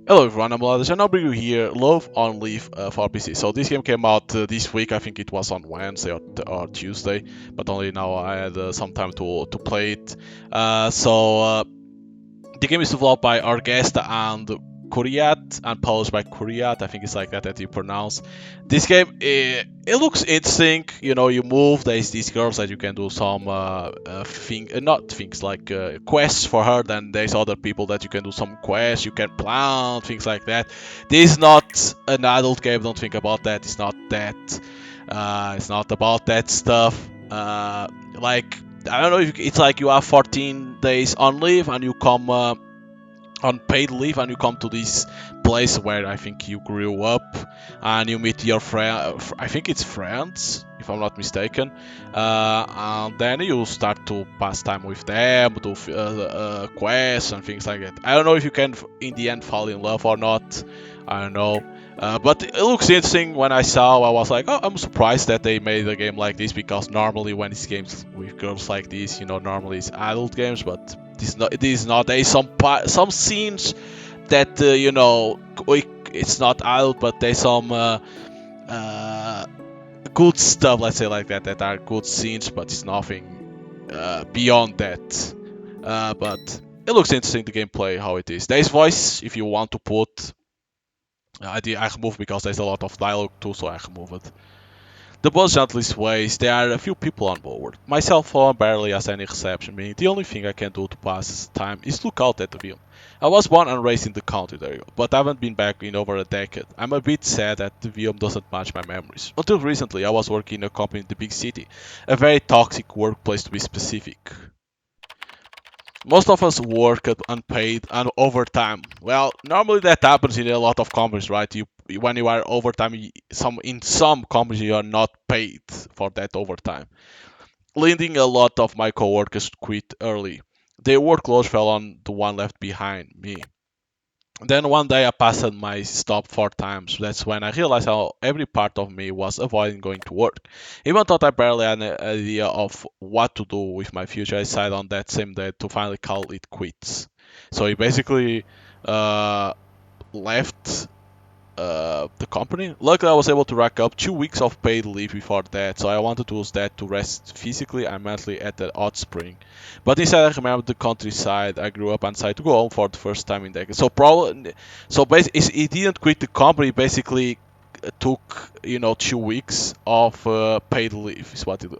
Hello everyone, I'm Ladish and I'll bring you here Love on Leaf for PC. So this game came out this week, I think it was on Wednesday or Tuesday, but only now I had some time to play it. The game is developed by Argesta and Kuriat and published by Kuriat. I think it's like that you pronounce. This game, it looks interesting. You know, you move. There's these girls that you can do some not things like quests for her. Then there's other people that you can do some quests. You can plant things like that. This is not an adult game. Don't think about that. It's not that. It's not about that stuff. Like I don't know if it's like you have 14 days on leave and you come on paid leave and you come to this place where I think you grew up and you meet your friend. I think it's friends, if I'm not mistaken. And then you start to pass time with them, do quests and things like that. I don't know if you can in the end fall in love or not. I don't know. But it looks interesting. When I saw, I was like, oh, I'm surprised that they made a game like this because normally when it's games with girls like this, you know, normally it's adult games, but this is not. There's some scenes that you know it's not adult, but there's some uh, good stuff, let's say like that are good scenes, but it's nothing beyond that. But it looks interesting, the gameplay, how it is. There's voice if you want to put. I remove because there's a lot of dialogue too, so I remove it. The bus gentlest ways, there are a few people on board. My cell phone barely has any reception, meaning the only thing I can do to pass time is look out at the view. I was born and raised in the country there, but I haven't been back in over a decade. I'm a bit sad that the view doesn't match my memories. Until recently, I was working in a company in the big city, a very toxic workplace to be specific. Most of us work at unpaid and overtime. Well, normally that happens in a lot of companies, right? When you are overtime, in some companies you are not paid for that overtime. Leading a lot of my coworkers quit early. Their workload fell on the one left behind, me. Then one day I passed my stop 4 times. That's when I realized how every part of me was avoiding going to work. Even though I barely had an idea of what to do with my future, I decided on that same day to finally call it quits. So he basically uh, left the company. Luckily, I was able to rack up 2 weeks of paid leave before that, so I wanted to use that to rest physically and mentally at the hot spring. But instead, I remembered the countryside I grew up and decided to go home for the first time in decades. He didn't quit the company. Basically, took 2 weeks of paid leave. Is what it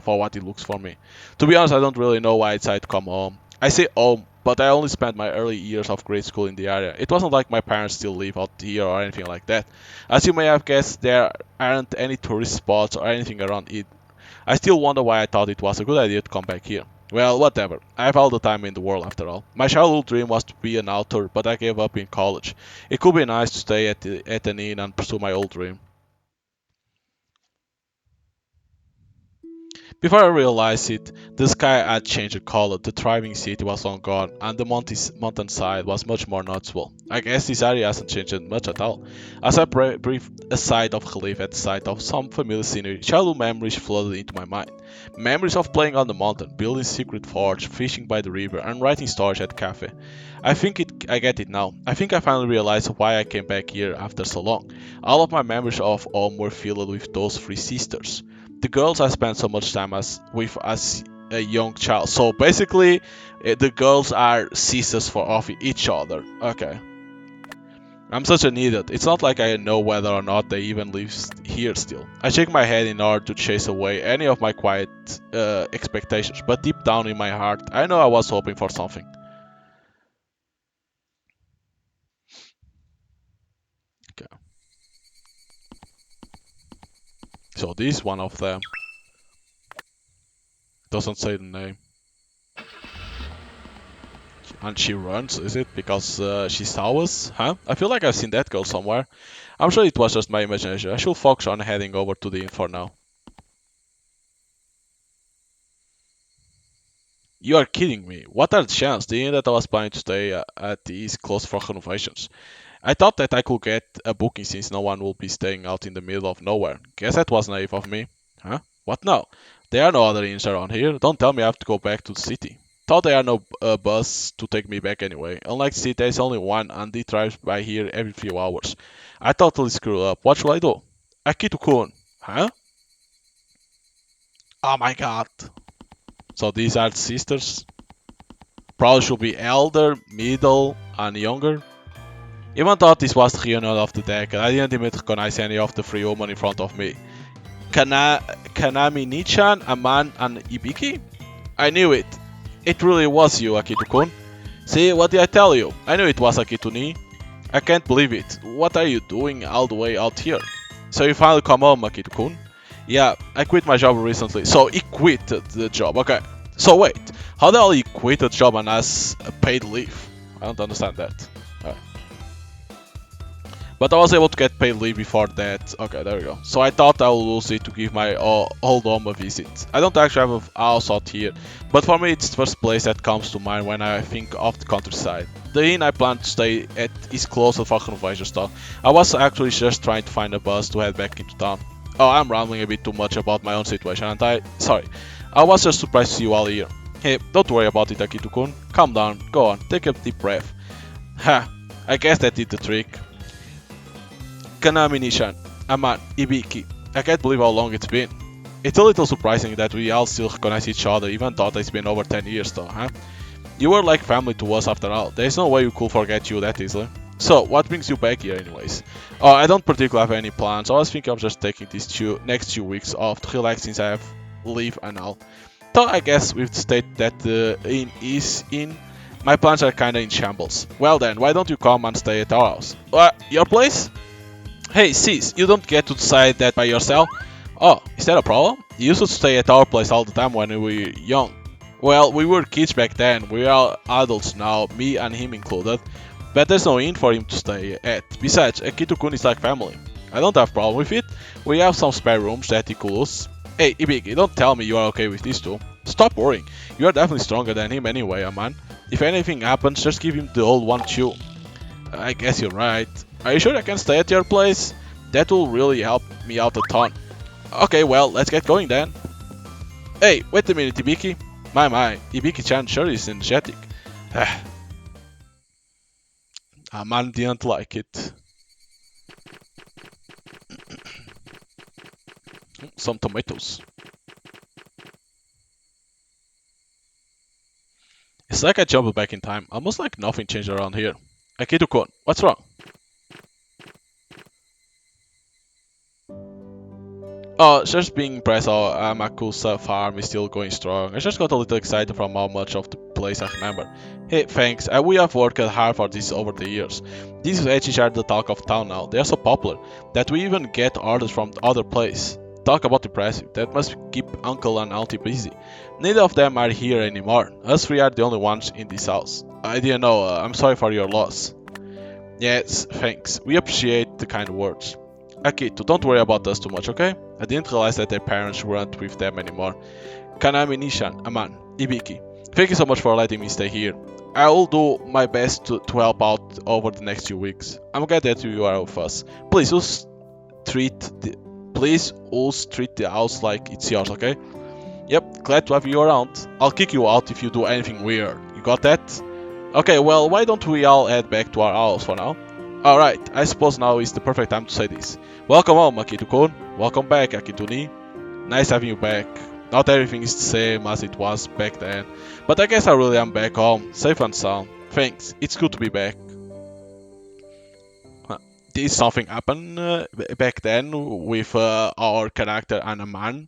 for what it looks for me. To be honest, I don't really know why I decided to come home. I say home, but I only spent my early years of grade school in the area. It wasn't like my parents still live out here or anything like that. As you may have guessed, there aren't any tourist spots or anything around it. I still wonder why I thought it was a good idea to come back here. Well, whatever. I have all the time in the world after all. My childhood dream was to be an author, but I gave up in college. It could be nice to stay at an inn and pursue my old dream. Before I realized it, the sky had changed color, the thriving city was long gone, and the mountainside was much more noticeable. I guess this area hasn't changed much at all. As I breathed a sigh of relief at the sight of some familiar scenery, childhood memories flooded into my mind. Memories of playing on the mountain, building secret forts, fishing by the river, and writing stories at cafe. I get it now. I think I finally realized why I came back here after so long. All of my memories of home were filled with those three sisters, the girls I spent so much time as a young child. So basically, the girls are sisters for of each other. Okay. I'm such an idiot. It's not like I know whether or not they even live here still. I shake my head in order to chase away any of my quiet expectations, but deep down in my heart, I know I was hoping for something. Okay. So this one of them doesn't say the name. And she runs, is it? Because she saw us? Huh? I feel like I've seen that girl somewhere. I'm sure it was just my imagination. I should focus on heading over to the inn for now. You are kidding me. What are the chances? The inn that I was planning to stay at is closed for renovations. I thought that I could get a booking since no one will be staying out in the middle of nowhere. Guess that was naive of me. Huh? What now? There are no other inns around here. Don't tell me I have to go back to the city. Thought there are no bus to take me back anyway. Unlike city, there's only one and it drives by here every few hours. I totally screwed up. What should I do? Akitu-kun. Huh? Oh my god. So these are sisters? Probably should be elder, middle, and younger. Even thought this was the reunion of the decade. I didn't even recognize any of the three women in front of me. Kanami Nichan, Aman, and Ibiki? I knew it. It really was you, Akitu-kun. See, what did I tell you? I knew it was Akituni. I can't believe it. What are you doing all the way out here? So you finally come home, Akitu-kun? Yeah, I quit my job recently. So he quit the job, okay. So wait, how the hell he quit the job and has a paid leave? I don't understand that. But I was able to get paid leave before that. Okay, there we go. So I thought I would lose it to give my old home a visit. I don't actually have a house out here, but for me it's the first place that comes to mind when I think of the countryside. The inn I plan to stay at is close to fucking Convention Store. I was actually just trying to find a bus to head back into town. Oh, I'm rambling a bit too much about my own situation, and sorry. I was just surprised to see you all here. Hey, don't worry about it, Akitu-kun. Calm down, go on, take a deep breath. Ha, I guess that did the trick. Kanami Nishan, Aman, Ibiki. I can't believe how long it's been. It's a little surprising that we all still recognize each other, even though it's been over 10 years though, huh? You were like family to us after all. There's no way we could forget you that easily. So, what brings you back here anyways? Oh, I don't particularly have any plans. I was thinking of just taking these next 2 weeks off to relax since I have leave and all. So I guess with the state that the inn is in, my plans are kinda in shambles. Well then, why don't you come and stay at our house? Your place? Hey sis, you don't get to decide that by yourself? Oh, is that a problem? You used to stay at our place all the time when we were young. Well, we were kids back then, we are adults now, me and him included. But there's no inn for him to stay at. Besides, Akitu-kun is like family. I don't have a problem with it. We have some spare rooms that he could use. Hey, Ibiki, don't tell me you are okay with these two. Stop worrying. You are definitely stronger than him anyway, man. If anything happens, just give him the old one too. I guess you're right. Are you sure I can stay at your place? That will really help me out a ton. Okay, well, let's get going then. Hey, wait a minute, Ibiki. My, Ibiki-chan sure is energetic. Man didn't like it. Some tomatoes. It's like I jumped back in time. Almost like nothing changed around here. Akitu-kun, what's wrong? Oh, just being impressed how Amakusa farm is still going strong. I just got a little excited from how much of the place I remember. Hey, thanks. We have worked hard for this over the years. These veggies are the talk of town now. They are so popular that we even get orders from other places. Talk about impressive. That must keep Uncle and Auntie busy. Neither of them are here anymore. Us three are the only ones in this house. I didn't know. I'm sorry for your loss. Yes, thanks. We appreciate the kind words. Akitu, don't worry about us too much, okay? I didn't realize that their parents weren't with them anymore. Kanami Nishan, Aman, Ibiki. Thank you so much for letting me stay here. I will do my best to help out over the next few weeks. I'm glad that you are with us. Please, treat the house like it's yours, okay? Yep, glad to have you around. I'll kick you out if you do anything weird. You got that? Okay, well, why don't we all head back to our house for now? Alright, I suppose now is the perfect time to say this. Welcome home, Akitu-kun. Welcome back, Akituni. Nice having you back. Not everything is the same as it was back then, but I guess I really am back home, safe and sound. Thanks, it's good to be back. Did something happen back then with our character and a man?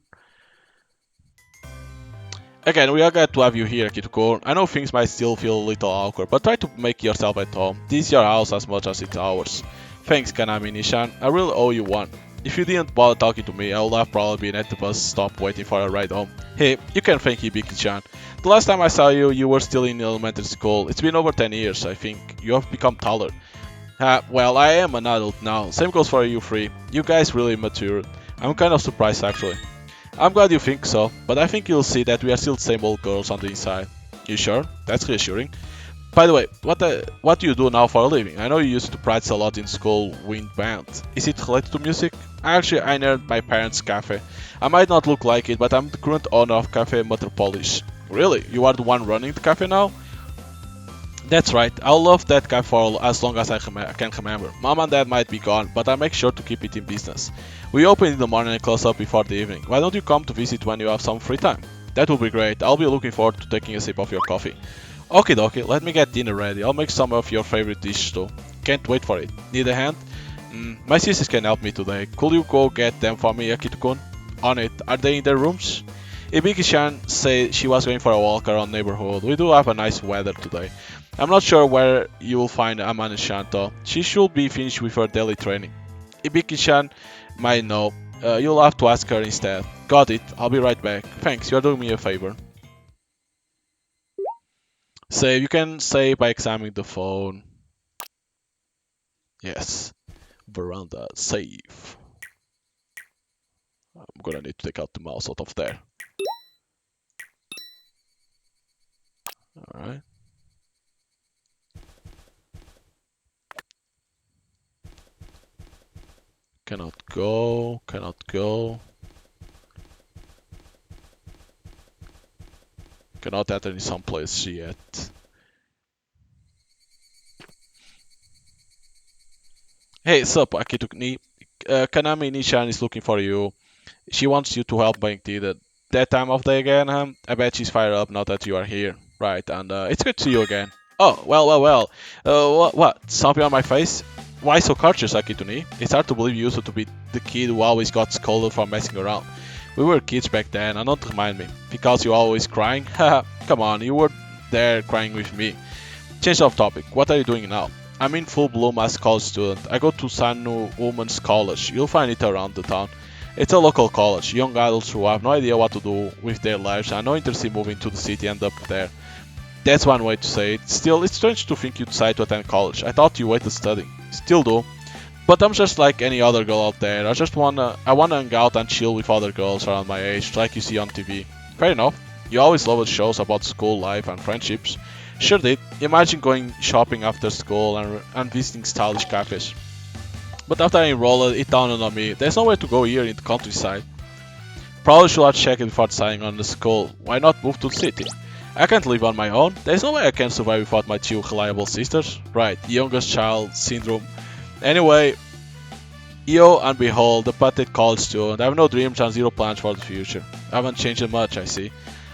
Again, we are glad to have you here, Akitu-kun. I know things might still feel a little awkward, but try to make yourself at home. This is your house as much as it's ours. Thanks, Kanami Nishan. I really owe you one. If you didn't bother talking to me, I would have probably been at the bus stop waiting for a ride home. Hey, you can thank Ibiki-chan. The last time I saw you, you were still in elementary school. It's been over 10 years, I think. You have become taller. Well, I am an adult now. Same goes for you three. You guys really matured. I'm kind of surprised, actually. I'm glad you think so, but I think you'll see that we are still the same old girls on the inside. You sure? That's reassuring. By the way, what do you do now for a living? I know you used to practice a lot in school wind band. Is it related to music? Actually, I named my parents' cafe. I might not look like it, but I'm the current owner of Cafe Metropolis. Really? You are the one running the cafe now? That's right, I'll love that cafe for as long as I can remember. Mom and dad might be gone, but I make sure to keep it in business. We open in the morning and close up before the evening. Why don't you come to visit when you have some free time? That would be great. I'll be looking forward to taking a sip of your coffee. Okay, dokie, let me get dinner ready. I'll make some of your favorite dishes too. Can't wait for it. Need a hand? My sisters can help me today. Could you go get them for me, Akito-kun? On it. Are they in their rooms? Ibiki-chan said she was going for a walk around neighborhood. We do have a nice weather today. I'm not sure where you will find Amane Shanto. She should be finished with her daily training. Ibiki-chan might know. You'll have to ask her instead. Got it. I'll be right back. Thanks, you're doing me a favor. Save. You can save by examining the phone. Yes. Veranda. Save. I'm gonna need to take out the mouse out of there. Alright. Cannot go. Cannot go. Cannot enter in some place yet. Hey, sup, Akito-ni. Kanami Nishan is looking for you. She wants you to help buying tea that time of day again, huh? I bet she's fired up now that you are here. Right, and it's good to see you again. Oh, well. What? Something on my face? Why so cautious, Akito-ni? It's hard to believe you used to be the kid who always got scolded for messing around. We were kids back then, and don't remind me. Because you always crying? Haha, come on, you were there crying with me. Change of topic, what are you doing now? I'm in full bloom as college student. I go to Sanu Women's College. You'll find it around the town. It's a local college. Young adults who have no idea what to do with their lives and no interest in moving to the city end up there. That's one way to say it. Still, it's strange to think you decide to attend college. I thought you waited studying. Still do. But I'm just like any other girl out there. I wanna hang out and chill with other girls around my age, like you see on TV. Fair enough. You always loved shows about school life and friendships. Sure did. Imagine going shopping after school and visiting stylish cafes. But after I enrolled, it dawned on me, there's nowhere to go here in the countryside. Probably should have checked it before deciding on the school. Why not move to the city? I can't live on my own. There's no way I can survive without my two reliable sisters. Right, youngest child syndrome. Anyway, yo and behold, the pathetic college student. I have no dreams and zero plans for the future. I haven't changed much, I see.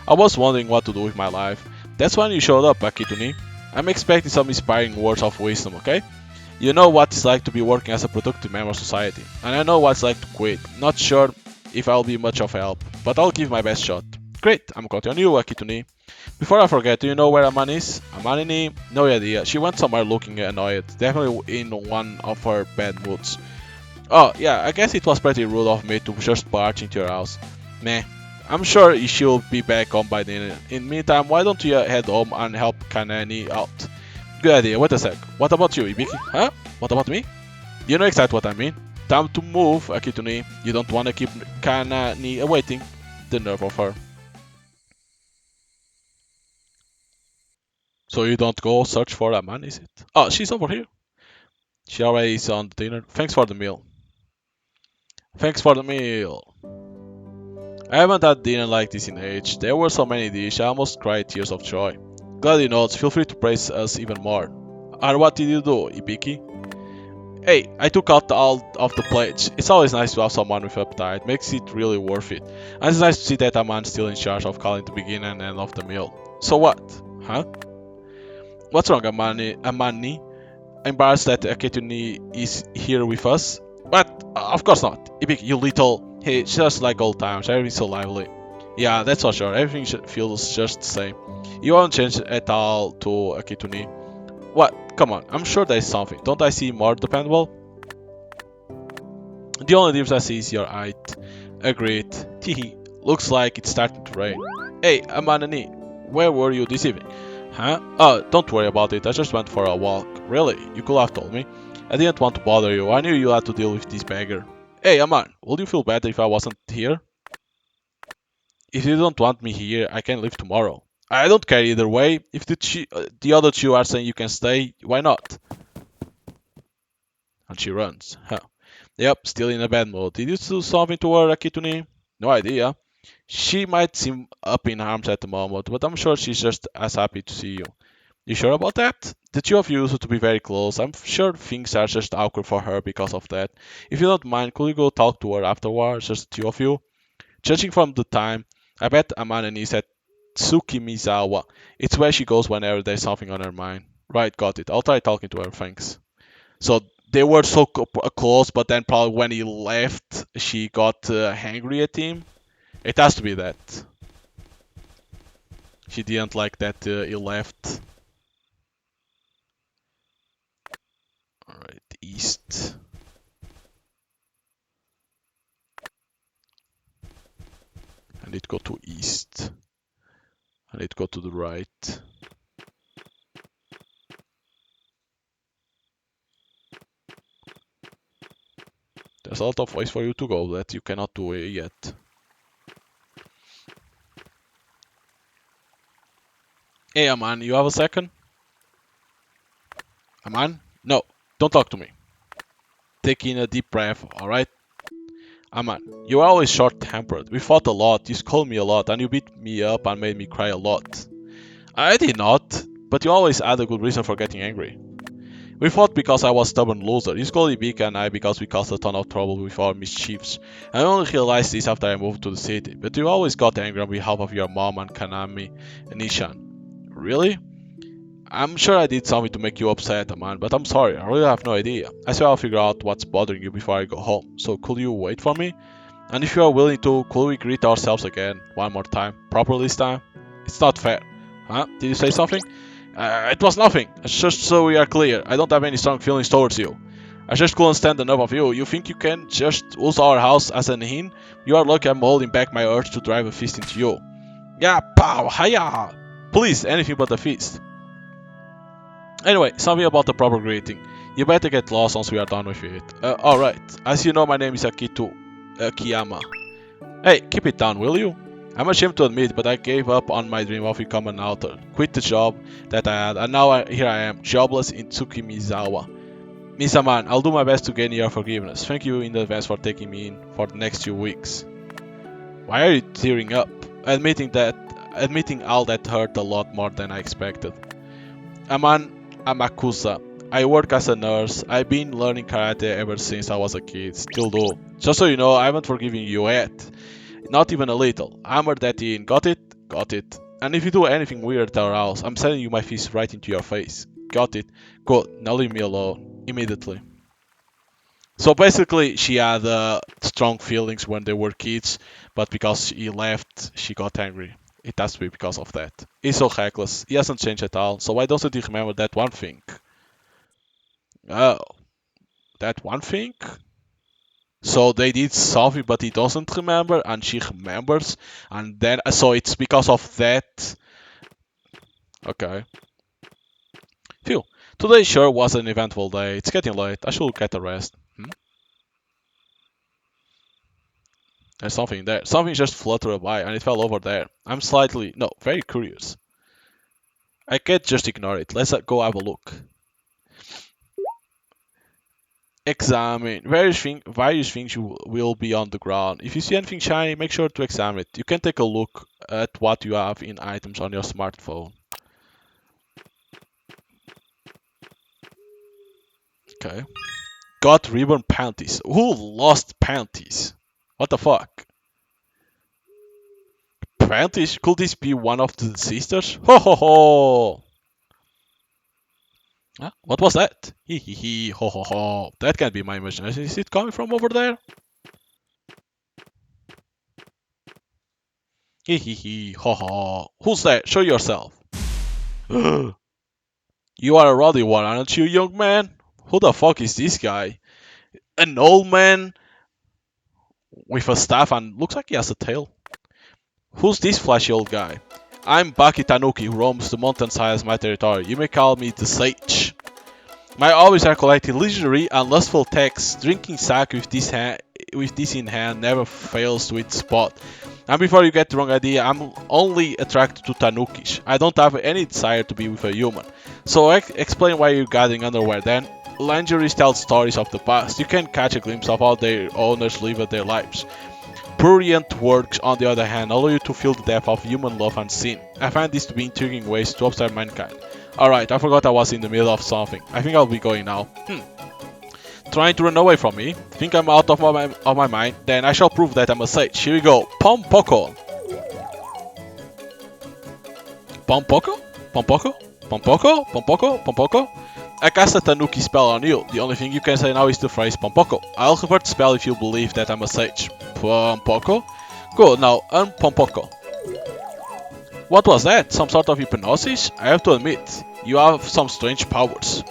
I was wondering what to do with my life. That's when you showed up, Akito-ni. I'm expecting some inspiring words of wisdom, okay? You know what it's like to be working as a productive member of society, and I know what it's like to quit. Not sure if I'll be much of help, but I'll give my best shot. Great, I'm counting on you, Akito-ni. Before I forget, do you know where Amani is? Amani? No idea. She went somewhere looking annoyed, definitely in one of her bad moods. Oh, yeah, I guess it was pretty rude of me to just barge into your house. Meh. I'm sure she'll be back home by then. In the meantime, why don't you head home and help Kanani out? Good idea, wait a sec. What about you, Ibiki? Huh? What about me? You know exactly what I mean. Time to move, Akito-ni. You don't wanna keep Kanani waiting. The nerve of her. So you don't go search for a man, is it? Oh, she's over here. She already is on the dinner. Thanks for the meal. Thanks for the meal. I haven't had dinner like this in age. There were so many dishes, I almost cried tears of joy. Glad you noticed, feel free to praise us even more. And what did you do, Ibiki? Hey, I took out all of the plates. It's always nice to have someone with appetite, makes it really worth it. And it's nice to see that a man's still in charge of calling the beginning and end of the meal. So what? Huh? What's wrong, Amani? Embarrassed that Akito-ni is here with us? But, of course not. Ibiki, you little... Hey, just like old times, everything's so lively. Yeah, that's for sure. Everything feels just the same. You haven't changed at all to Akito-ni. What? Come on, I'm sure there's something. Don't I see more dependable? The only difference I see is your height. Agreed. Teehee. Looks like it's starting to rain. Hey, Amanani, where were you this evening? Huh? Oh, don't worry about it. I just went for a walk. Really? You could have told me. I didn't want to bother you. I knew you had to deal with this beggar. Hey, Aman, would you feel better if I wasn't here? If you don't want me here, I can leave tomorrow. I don't care either way. If the other two are saying you can stay, why not? And she runs. Huh. Yep, still in a bad mood. Did you do something to her, Akito-ni? No idea. She might seem up in arms at the moment, but I'm sure she's just as happy to see you. You sure about that? The two of you used to be very close. I'm sure things are just awkward for her because of that. If you don't mind, could you go talk to her afterwards, just the two of you? Judging from the time, I bet Amane is at Tsukimizawa. It's where she goes whenever there's something on her mind. Right, got it. I'll try talking to her, thanks. So they were so close, but then probably when he left, she got angry at him. It has to be that. She didn't like that he left. Alright, east. And it go to east. And it go to the right. There's a lot of ways for you to go that you cannot do it yet. Hey, Aman, you have a second? Aman? No, don't talk to me. Take in a deep breath, alright? Aman, you are always short-tempered. We fought a lot, you scolded me a lot, and you beat me up and made me cry a lot. I did not, but you always had a good reason for getting angry. We fought because I was stubborn loser. You scolded Ibika and I because we caused a ton of trouble with our mischiefs. I only realized this after I moved to the city, but you always got angry on behalf of your mom and Kanami and Nishan. Really? I'm sure I did something to make you upset, Aman, but I'm sorry, I really have no idea. I swear I'll figure out what's bothering you before I go home, so could you wait for me? And if you are willing to, could we greet ourselves again, one more time, properly this time? It's not fair. Huh? Did you say something? It was nothing. It's just so we are clear. I don't have any strong feelings towards you. I just couldn't stand enough of you. You think you can just use our house as an inn? You are lucky I'm holding back my urge to drive a fist into you. Yeah, pow, hiya! Please, anything but a fist. Anyway, something about the proper greeting. You better get lost once we are done with it. Alright. As you know, my name is Akito Kiyama. Hey, keep it down, will you? I'm ashamed to admit, but I gave up on my dream of becoming an author. Quit the job that I had, and now here I am, jobless in Tsukimizawa. Misaman, I'll do my best to gain your forgiveness. Thank you in advance for taking me in for the next few weeks. Why are you tearing up? Admitting all that hurt a lot more than I expected. Aman Amakusa. I work as a nurse. I've been learning karate ever since I was a kid. Still do. Just so you know, I haven't forgiven you yet. Not even a little. Hammer that in. Got it? Got it. And if you do anything weird at our house, I'm sending you my fist right into your face. Got it? Good. Now leave me alone. Immediately. So basically, she had strong feelings when they were kids, but because he left, she got angry. It has to be because of that. He's so reckless. He hasn't changed at all. So why doesn't he remember that one thing? Oh, that one thing? So they did something, but he doesn't remember, and she remembers, and then so it's because of that. Okay. Phew. Today sure was an eventful day. It's getting late. I should get a rest. There's something there. Something just fluttered by, and it fell over there. I'm slightly, no, very curious. I can't just ignore it. Let's go have a look. Examine. Various things will be on the ground. If you see anything shiny, make sure to examine it. You can take a look at what you have in items on your smartphone. Okay. Got ribbon panties. Who lost panties? What the fuck? Panties? Could this be one of the sisters? Ho ho ho! Huh? What was that? Hee hee hee, ho ho ho. That can't be my imagination. Is it coming from over there? Hee hee hee, ho ho ho. Who's that? Show yourself. You are a rowdy one, aren't you, young man? Who the fuck is this guy? An old man with a staff and looks like he has a tail. Who's this flashy old guy? I'm Baki Tanuki who roams the mountainside as my territory. You may call me the Sage. My hobbies are collecting leisurely and lustful texts. Drinking sake with this in hand never fails to its spot. And before you get the wrong idea, I'm only attracted to tanukis. I don't have any desire to be with a human. So explain why you're gathering underwear then. Lingerie tell stories of the past. You can catch a glimpse of how their owners live their lives. Prurient works, on the other hand, allow you to feel the depth of human love and sin. I find this to be intriguing ways to observe mankind. Alright, I forgot I was in the middle of something. I think I'll be going now. Trying to run away from me? Think I'm out of my mind? Then I shall prove that I'm a sage. Here we go. Pompoko. Pompoko? Pompoko? Pompoko? Pompoko? Pompoko? I cast a Tanuki spell on you. The only thing you can say now is the phrase Pompoko. I'll convert the spell if you believe that I'm a sage. Pompoko? Good, now Pompoko. What was that? Some sort of hypnosis? I have to admit, you have some strange powers.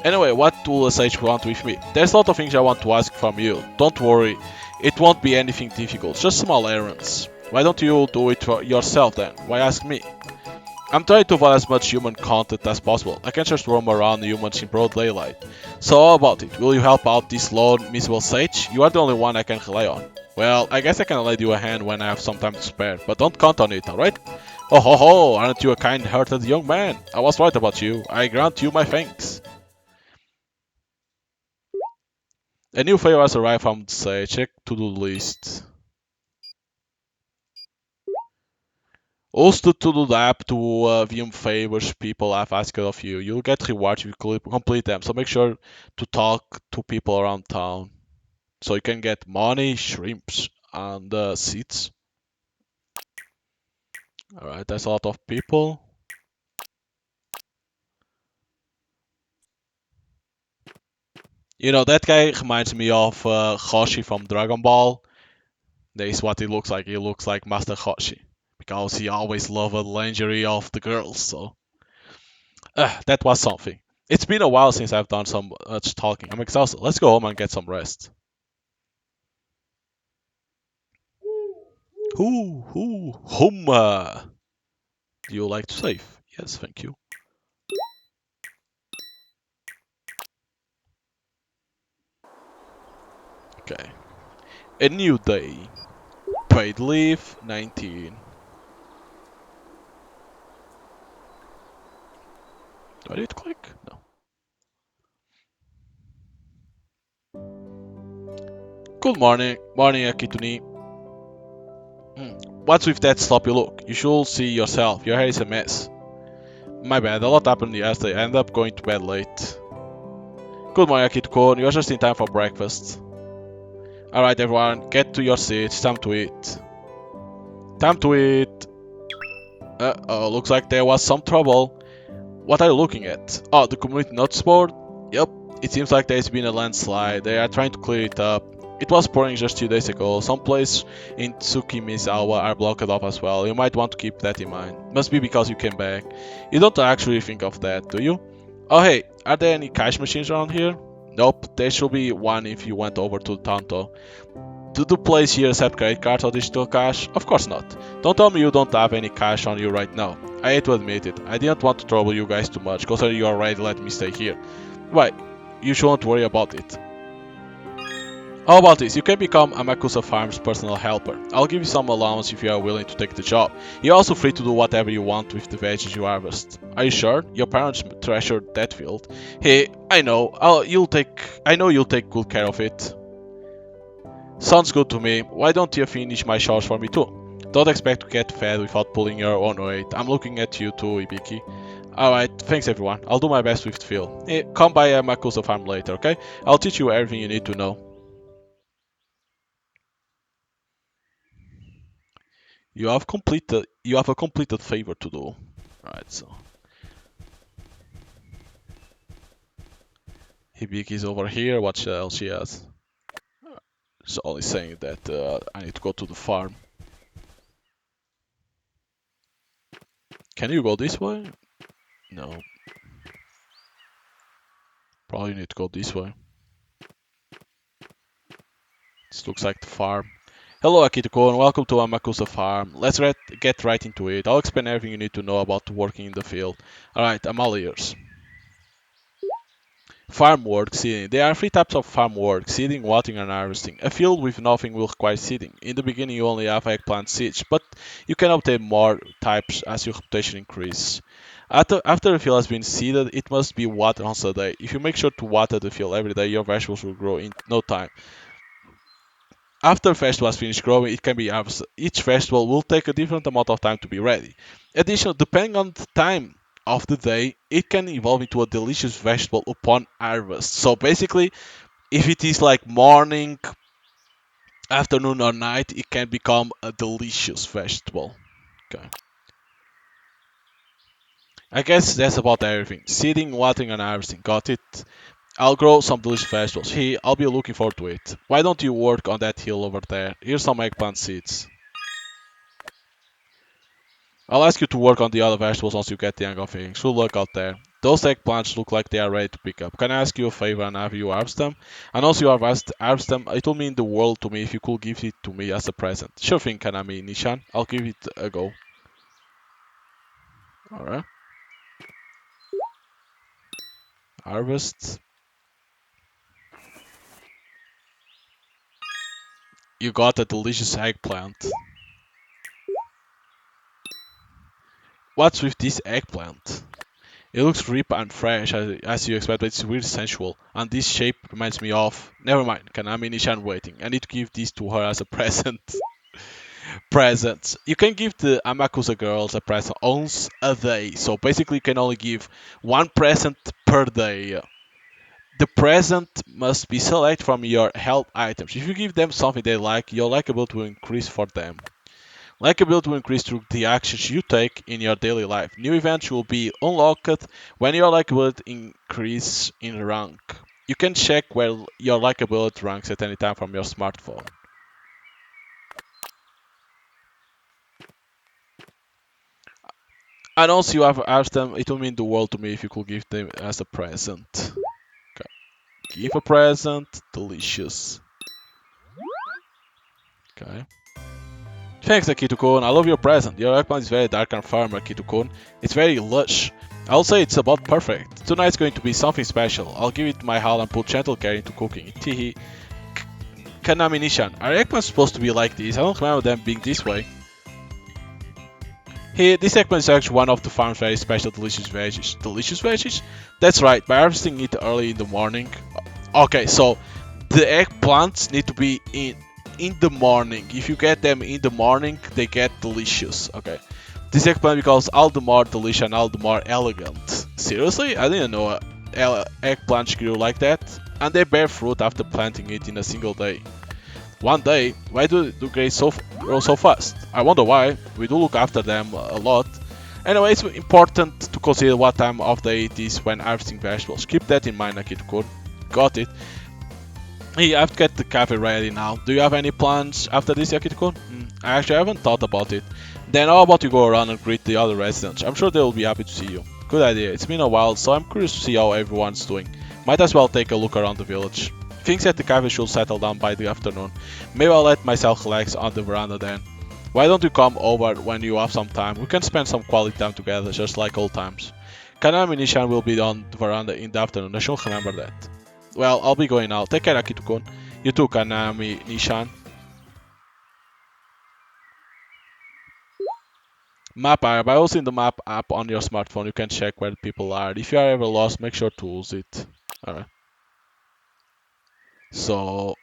Anyway, what will a sage want with me? There's a lot of things I want to ask from you. Don't worry, it won't be anything difficult, just small errands. Why don't you do it for yourself then? Why ask me? I'm trying to avoid as much human contact as possible. I can't just roam around humans in broad daylight. So how about it? Will you help out this lone, miserable sage? You are the only one I can rely on. Well, I guess I can lend you a hand when I have some time to spare, but don't count on it, alright? Oh ho ho, aren't you a kind-hearted young man? I was right about you. I grant you my thanks. A new favor has arrived from the sage. Check to-do list. Also to do the app to view favors people have asked of you. You'll get rewards if you complete them, so make sure to talk to people around town. So you can get money, shrimps, and seeds. Alright, that's a lot of people. You know, that guy reminds me of Hoshi from Dragon Ball. That is what he looks like. He looks like Master Hoshi. Because he always loved the lingerie of the girls, so... that was something. It's been a while since I've done some much talking. I'm exhausted. Let's go home and get some rest. Hum. Do you like to save? Yes, thank you. Okay. A new day. Paid leave, 19. Do I need to click? No. Good morning. Morning, Akituni. What's with that sloppy look? You should see yourself. Your hair is a mess. My bad, a lot happened yesterday. I ended up going to bed late. Good morning, Akito-kun. You're just in time for breakfast. Alright, everyone, get to your seats. Time to eat. Time to eat. Uh-oh, looks like there was some trouble. What are you looking at? Oh, the community notice board? Yep, it seems like there's been a landslide. They are trying to clear it up. It was pouring just 2 days ago. Some places in Tsukimizawa are blocked off as well. You might want to keep that in mind. Must be because you came back. You don't actually think of that, do you? Oh hey, are there any cash machines around here? Nope, there should be one if you went over to Tanto. Do the place here accept credit cards or digital cash? Of course not. Don't tell me you don't have any cash on you right now. I hate to admit it. I didn't want to trouble you guys too much, considering you already let me stay here. Why? You shouldn't worry about it. How about this? You can become Amakusa Farm's personal helper. I'll give you some allowance if you are willing to take the job. You're also free to do whatever you want with the veggies you harvest. Are you sure? Your parents treasured that field. Hey, I know. I know you'll take good care of it. Sounds good to me. Why don't you finish my chores for me too? Don't expect to get fed without pulling your own weight. I'm looking at you too, Ibiki. Alright, thanks everyone. I'll do my best with Phil. Hey, come by Amakusa Farm later, okay? I'll teach you everything you need to know. You have a completed favor to do. Alright, so Hibiki's over here. What else she has? It's only saying that I need to go to the farm. Can you go this way? No. Probably need to go this way. This looks like the farm. Hello Akito-kun, welcome to Amakusa Farm. Let's get right into it. I'll explain everything you need to know about working in the field. Alright, I'm all ears. Farm work, seeding. There are 3 types of farm work: seeding, watering, and harvesting. A field with nothing will require seeding. In the beginning you only have eggplant seeds, but you can obtain more types as your reputation increases. After the field has been seeded, it must be watered once a day. If you make sure to water the field every day, your vegetables will grow in no time. After vegetables finish growing, it can be harvested. Each vegetable will take a different amount of time to be ready. Additionally, depending on the time of the day, it can evolve into a delicious vegetable upon harvest. So basically, if it is like morning, afternoon, or night, it can become a delicious vegetable. Okay. I guess that's about everything. Seeding, watering, and harvesting. Got it? I'll grow some delicious vegetables. Hey, I'll be looking forward to it. Why don't you work on that hill over there? Here's some eggplant seeds. I'll ask you to work on the other vegetables once you get the hang of things. Good luck out there. Those eggplants look like they are ready to pick up. Can I ask you a favor and have you harvest them? And once you harvest them, it will mean the world to me if you could give it to me as a present. Sure thing, Kanami Nishan. I'll give it a go. Alright. Harvest. You got a delicious eggplant. What's with this eggplant? It looks ripe and fresh as you expect, but it's really sensual. And this shape reminds me of. Never mind, Kanami Nishan waiting. I need to give this to her as a present. Presents. You can give the Amakusa girls a present once a day. So basically, you can only give one present per day. The present must be selected from your help items. If you give them something they like, your likability will increase for them. Likability will increase through the actions you take in your daily life. New events will be unlocked when your likability increases in rank. You can check where your likability ranks at any time from your smartphone. And once you have asked them, it will mean the world to me if you could give them as a present. Okay. Give a present, delicious. Okay. Thanks, Akito-kun. I love your present. Your eggplant is very dark and firm, Akito-kun. It's very lush. I'll say it's about perfect. Tonight's going to be something special. I'll give it my all and put gentle care into cooking. Teehee. Kanami Nishan. Are eggplants supposed to be like this? I don't remember them being this way. Hey, this eggplant is actually one of the farm's very special delicious veggies. Delicious veggies? That's right, by harvesting it early in the morning. Okay, so the eggplants need to be in the morning. If you get them in the morning, they get delicious. Okay. This eggplant becomes all the more delicious and all the more elegant. Seriously? I didn't know eggplants grew like that. And they bear fruit after planting it in a single day. One day? Why do they grow so fast? I wonder why. We do look after them a lot. Anyway, it's important to consider what time of day it is when harvesting vegetables. Keep that in mind, Akito-kun. Got it. Hey, I have to get the cafe ready now. Do you have any plans after this, Akito-kun? I actually haven't thought about it. Then how about you go around and greet the other residents? I'm sure they will be happy to see you. Good idea. It's been a while, so I'm curious to see how everyone's doing. Might as well take a look around the village. Things at the cafe should settle down by the afternoon. Maybe I'll let myself relax on the veranda then. Why don't you come over when you have some time? We can spend some quality time together, just like old times. Kanami Nishan will be on the veranda in the afternoon. I should remember that. Well, I'll be going now. Take care, Akito-kun. You too, Kanami Nishan. Map app. I also in the map app on your smartphone. You can check where people are. If you are ever lost, make sure to use it. Alright. So...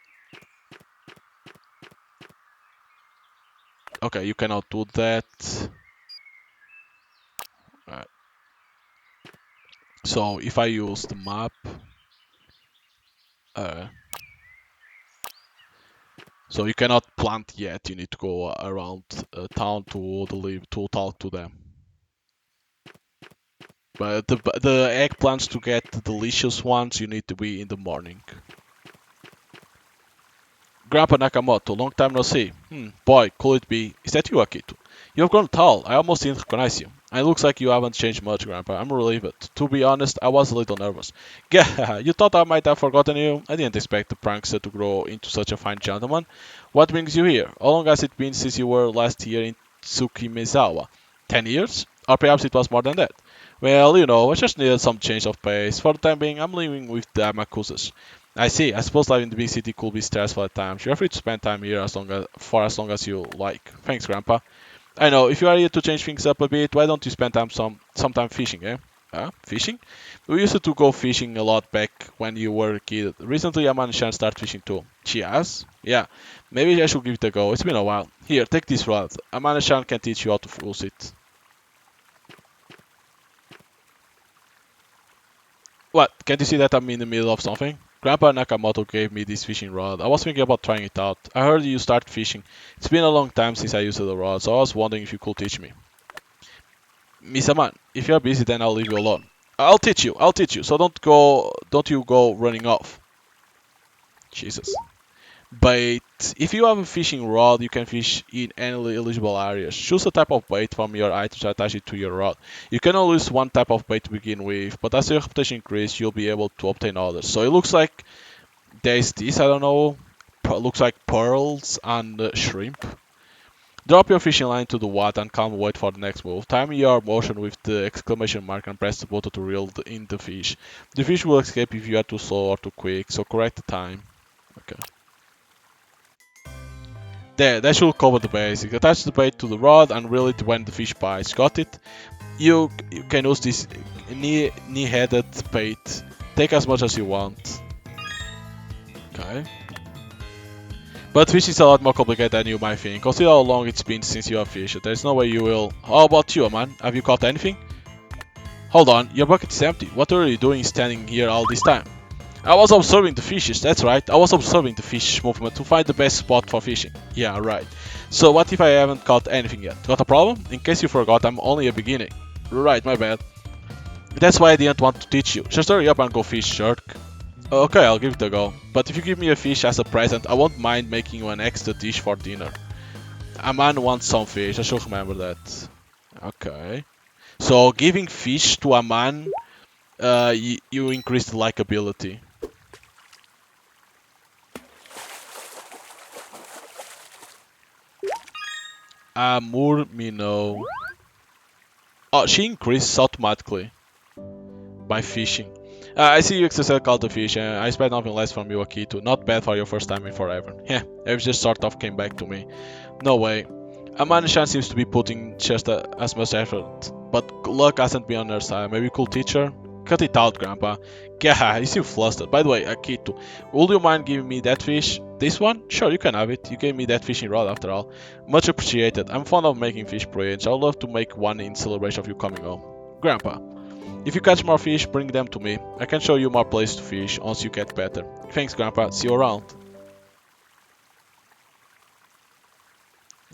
Okay, you cannot do that. Alright. So, if I use the map... So you cannot plant yet, you need to go around town to talk to them. But the eggplants, to get the delicious ones, you need to be in the morning. Grandpa Nakamoto, long time no see. Boy, could it be? Is that you, Akito? You have grown tall, I almost didn't recognize you. And it looks like you haven't changed much, Grandpa. I'm relieved. To be honest, I was a little nervous. Gah, you thought I might have forgotten you? I didn't expect the prankster to grow into such a fine gentleman. What brings you here? How long has it been since you were last here in Tsukimizawa? 10 years? Or perhaps it was more than that. Well, you know, I just needed some change of pace. For the time being, I'm living with the Amakusas. I see. I suppose life in the big city could be stressful at times. You're free to spend time here for as long as you like. Thanks, Grandpa. I know. If you are here to change things up a bit, why don't you spend some time fishing, eh? Fishing? We used to go fishing a lot back when you were a kid. Recently, Amanishan started fishing too. She has? Yeah. Maybe I should give it a go. It's been a while. Here, take this rod. Amanishan can teach you how to use it. What? Can't you see that I'm in the middle of something? Grandpa Nakamoto gave me this fishing rod. I was thinking about trying it out. I heard you started fishing. It's been a long time since I used the rod, so I was wondering if you could teach me. Misaman, if you're busy, then I'll leave you alone. I'll teach you. I'll teach you. So don't you go running off. Jesus. Bait. If you have a fishing rod, you can fish in any eligible areas. Choose a type of bait from your items and attach it to your rod. You can only use one type of bait to begin with, but as your reputation increases, you'll be able to obtain others. So it looks like there's this, I don't know, looks like pearls and shrimp. Drop your fishing line to the water and calmly wait for the next move. Time your motion with the exclamation mark and press the button to reel in the fish. The fish will escape if you are too slow or too quick, so correct the time. Okay. There, that should cover the basics. Attach the bait to the rod and reel it when the fish bites. Got it? You can use this knee-headed bait. Take as much as you want. Okay. But fishing is a lot more complicated than you might think. Consider how long it's been since you have fished. There's no way you will. How about you, man? Have you caught anything? Hold on, your bucket is empty. What are you doing standing here all this time? I was observing the fishes, that's right. I was observing the fish movement to find the best spot for fishing. Yeah, right. So what if I haven't caught anything yet? Got a problem? In case you forgot, I'm only a beginning. Right, my bad. That's why I didn't want to teach you. Just hurry up and go fish, jerk. Okay, I'll give it a go. But if you give me a fish as a present, I won't mind making you an extra dish for dinner. A man wants some fish, I should remember that. Okay. So giving fish to a man, you increase the likability. Amur Mino. Oh, she increases automatically by fishing. I see you exercise caught the fish, and I expect nothing less from you, Akito. Not bad for your first time in forever. Yeah, it just sort of came back to me. No way. Amanishan seems to be putting just as much effort, but luck hasn't been on her side. Maybe you could teach her? Cut it out, Grandpa. Yeah, you seem flustered. By the way, Akito, would you mind giving me that fish? This one? Sure, you can have it. You gave me that fishing rod after all. Much appreciated. I'm fond of making fish bridge. I'd love to make one in celebration of you coming home. Grandpa, if you catch more fish, bring them to me. I can show you more places to fish once you get better. Thanks, Grandpa. See you around.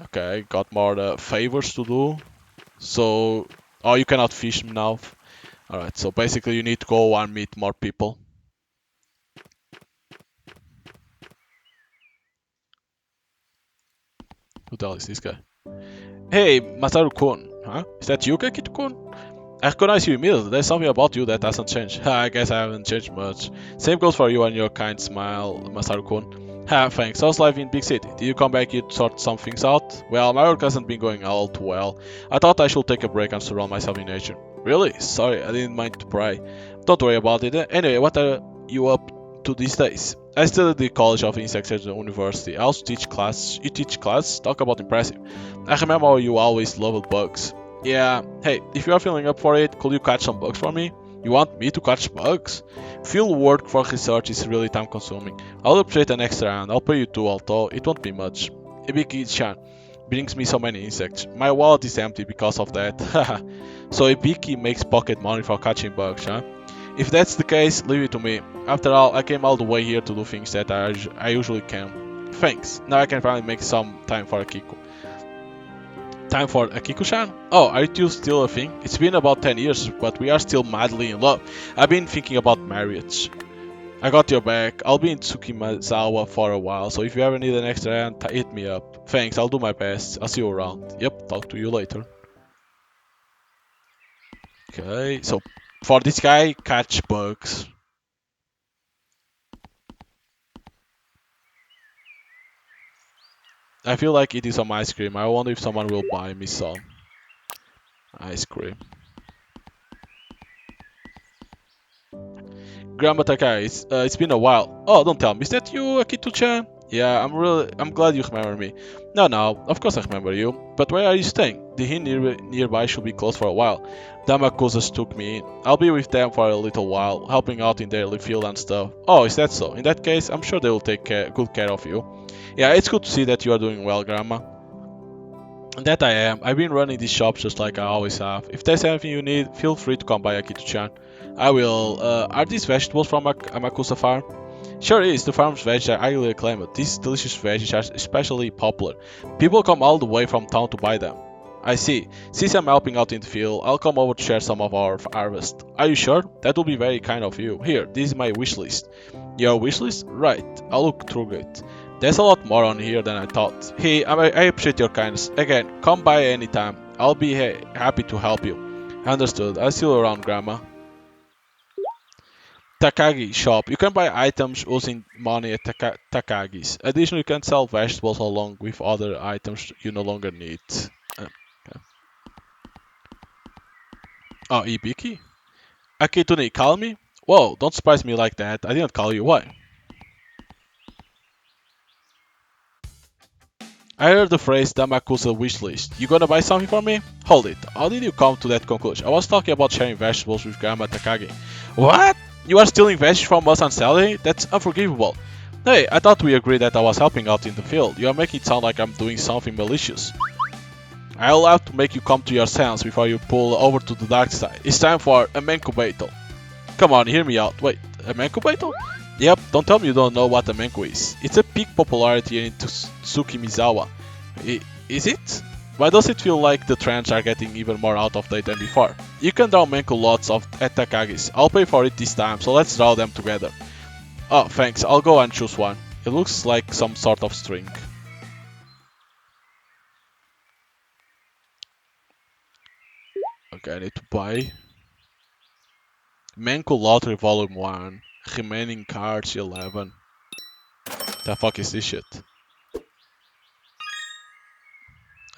Okay, got more favors to do. So, oh, you cannot fish now. Alright, so basically you need to go and meet more people. Who the hell is this guy? Hey, Masaru-kun. Huh? Is that you, Kakito-kun? I recognize you immediately. There's something about you that hasn't changed. I guess I haven't changed much. Same goes for you and your kind smile, Masaru-kun. Thanks. How's life in big city? Did you come back here to sort some things out? Well, my work hasn't been going all too well. I thought I should take a break and surround myself in nature. Really? Sorry, I didn't mind to pry. Don't worry about it. Anyway, what are you up to these days? I studied the College of Insects at the university. I also teach class. You teach class? Talk about impressive. I remember how you always loved bugs. Yeah, hey, if you are feeling up for it, could you catch some bugs for me? You want me to catch bugs? Field work for research is really time consuming. I'll appreciate an extra and I'll pay you too, although it won't be much. Ibiki-chan brings me so many insects. My wallet is empty because of that. Haha. So Ibiki makes pocket money for catching bugs, huh? If that's the case, leave it to me. After all, I came all the way here to do things that I usually can. Thanks. Now I can finally make some time for Akiko. Time for Akiko-chan? Oh, are you two still a thing? It's been about 10 years, but we are still madly in love. I've been thinking about marriage. I got your back. I'll be in Tsukimazawa for a while, so if you ever need an extra hand, hit me up. Thanks, I'll do my best. I'll see you around. Yep, talk to you later. Okay, so for this guy, catch bugs. I feel like eating some ice cream. I wonder if someone will buy me some ice cream. Grandma Takai, it's been a while. Oh, don't tell me. Is that you, Akito-chan? Yeah, I'm glad you remember me. No, no, of course I remember you. But where are you staying? The inn nearby should be closed for a while. Damakusas took me in. I'll be with them for a little while, helping out in their field and stuff. Oh, is that so? In that case, I'm sure they will take good care of you. Yeah, it's good to see that you are doing well, Grandma. And that I am. I've been running this shop just like I always have. If there's anything you need, feel free to come by Akito-chan. I will. Are these vegetables from Amakusa farm? Sure is, the farm's veg are highly acclaimed. These delicious veggies are especially popular. People come all the way from town to buy them. I see. Since I'm helping out in the field, I'll come over to share some of our harvest. Are you sure? That would be very kind of you. Here, this is my wish list. Your wish list? Right. I'll look through it. There's a lot more on here than I thought. Hey, I appreciate your kindness. Again, come by anytime. I'll be happy to help you. Understood. I'll see you around, Grandma. Takagi shop. You can buy items using money at Takagi's. Additionally, you can sell vegetables along with other items you no longer need. Okay. Oh, Ibiki? Akituni, call me? Whoa, don't surprise me like that. I didn't call you. Why? I heard the phrase Damakusa wishlist. You gonna buy something for me? Hold it. How did you come to that conclusion? I was talking about sharing vegetables with Grandma Takagi. What? You are stealing veggies from us and selling it? That's unforgivable. Hey, I thought we agreed that I was helping out in the field. You are making it sound like I'm doing something malicious. I'll have to make you come to your sense before you pull over to the dark side. It's time for a Menku battle. Come on, hear me out. Wait, a Menku battle? Yep, don't tell me you don't know what a Menku is. It's a peak popularity in Tsukimizawa. Is it? Why does it feel like the trends are getting even more out of date than before? You can draw Menku lots of at Takagi's. I'll pay for it this time, so let's draw them together. Oh, thanks. I'll go and choose one. It looks like some sort of string. Okay, I need to buy. Menku Lottery Volume 1. Remaining cards 11. The fuck is this shit?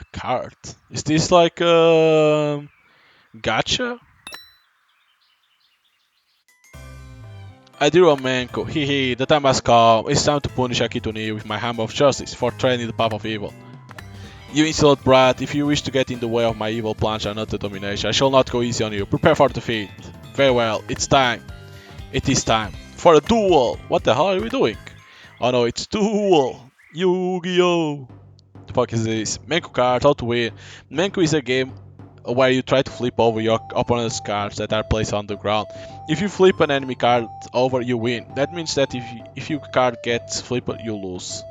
A card? Is this like a gacha? I drew a Menku. Hehe, the time has come. It's time to punish Akituni with my hammer of justice for treading the path of evil. You insolent brat, if you wish to get in the way of my evil plans and utter domination, I shall not go easy on you. Prepare for defeat. Very well, it's time. It is time. For a duel! What the hell are we doing? Oh no, it's duel! Yu-Gi-Oh! The fuck is this? Menku cards, how to win. Menku is a game where you try to flip over your opponent's cards that are placed on the ground. If you flip an enemy card over, you win. That means that if your card gets flipped, you lose.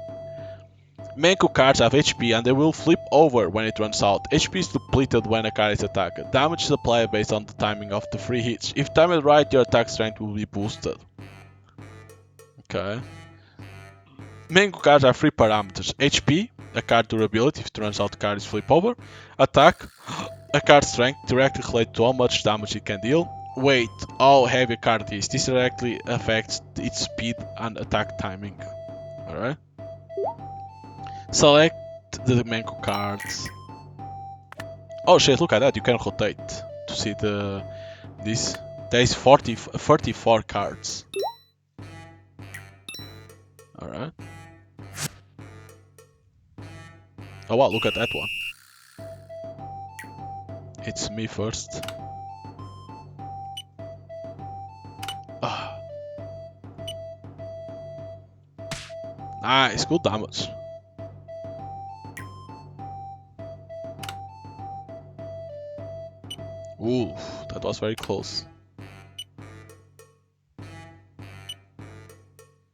Menku cards have HP and they will flip over when it runs out. HP is depleted when a card is attacked. Damage is applied based on the timing of the free hits. If timed right, your attack strength will be boosted. Okay. Menku cards have three parameters. HP, a card durability if it runs out the card is flip over. Attack, a card strength directly related to how much damage it can deal. Weight, how heavy a card is. This directly affects its speed and attack timing. Alright. Select the Menku cards. Oh shit, look at that, you can rotate to see this. There is 34 cards. Alright. Oh wow, look at that one. It's me first. Ah. Nice, good damage. Ooh, that was very close.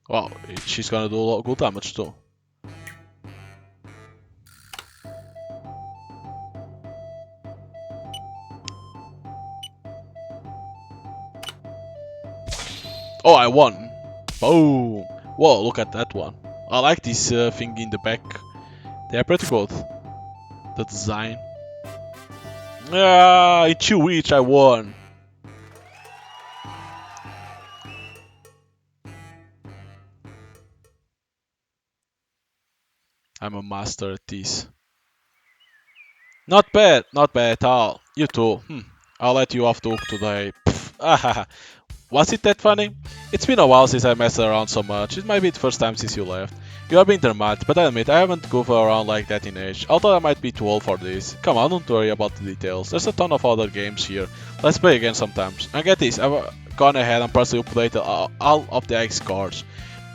Wow, she's gonna do a lot of good damage too. Oh, I won! Boom! Whoa, look at that one. I like this thing in the back. They are pretty good. The design. Ah, it's you each, I won! I'm a master at this. Not bad at all. You too. I'll let you off the hook today. Was it that funny? It's been a while since I messed around so much. It might be the first time since you left. You are being dramatic, but I admit I haven't goofed around like that in age. Although I might be too old for this. Come on, don't worry about the details. There's a ton of other games here. Let's play again sometimes. And get this, I've gone ahead and personally updated all of the X cards.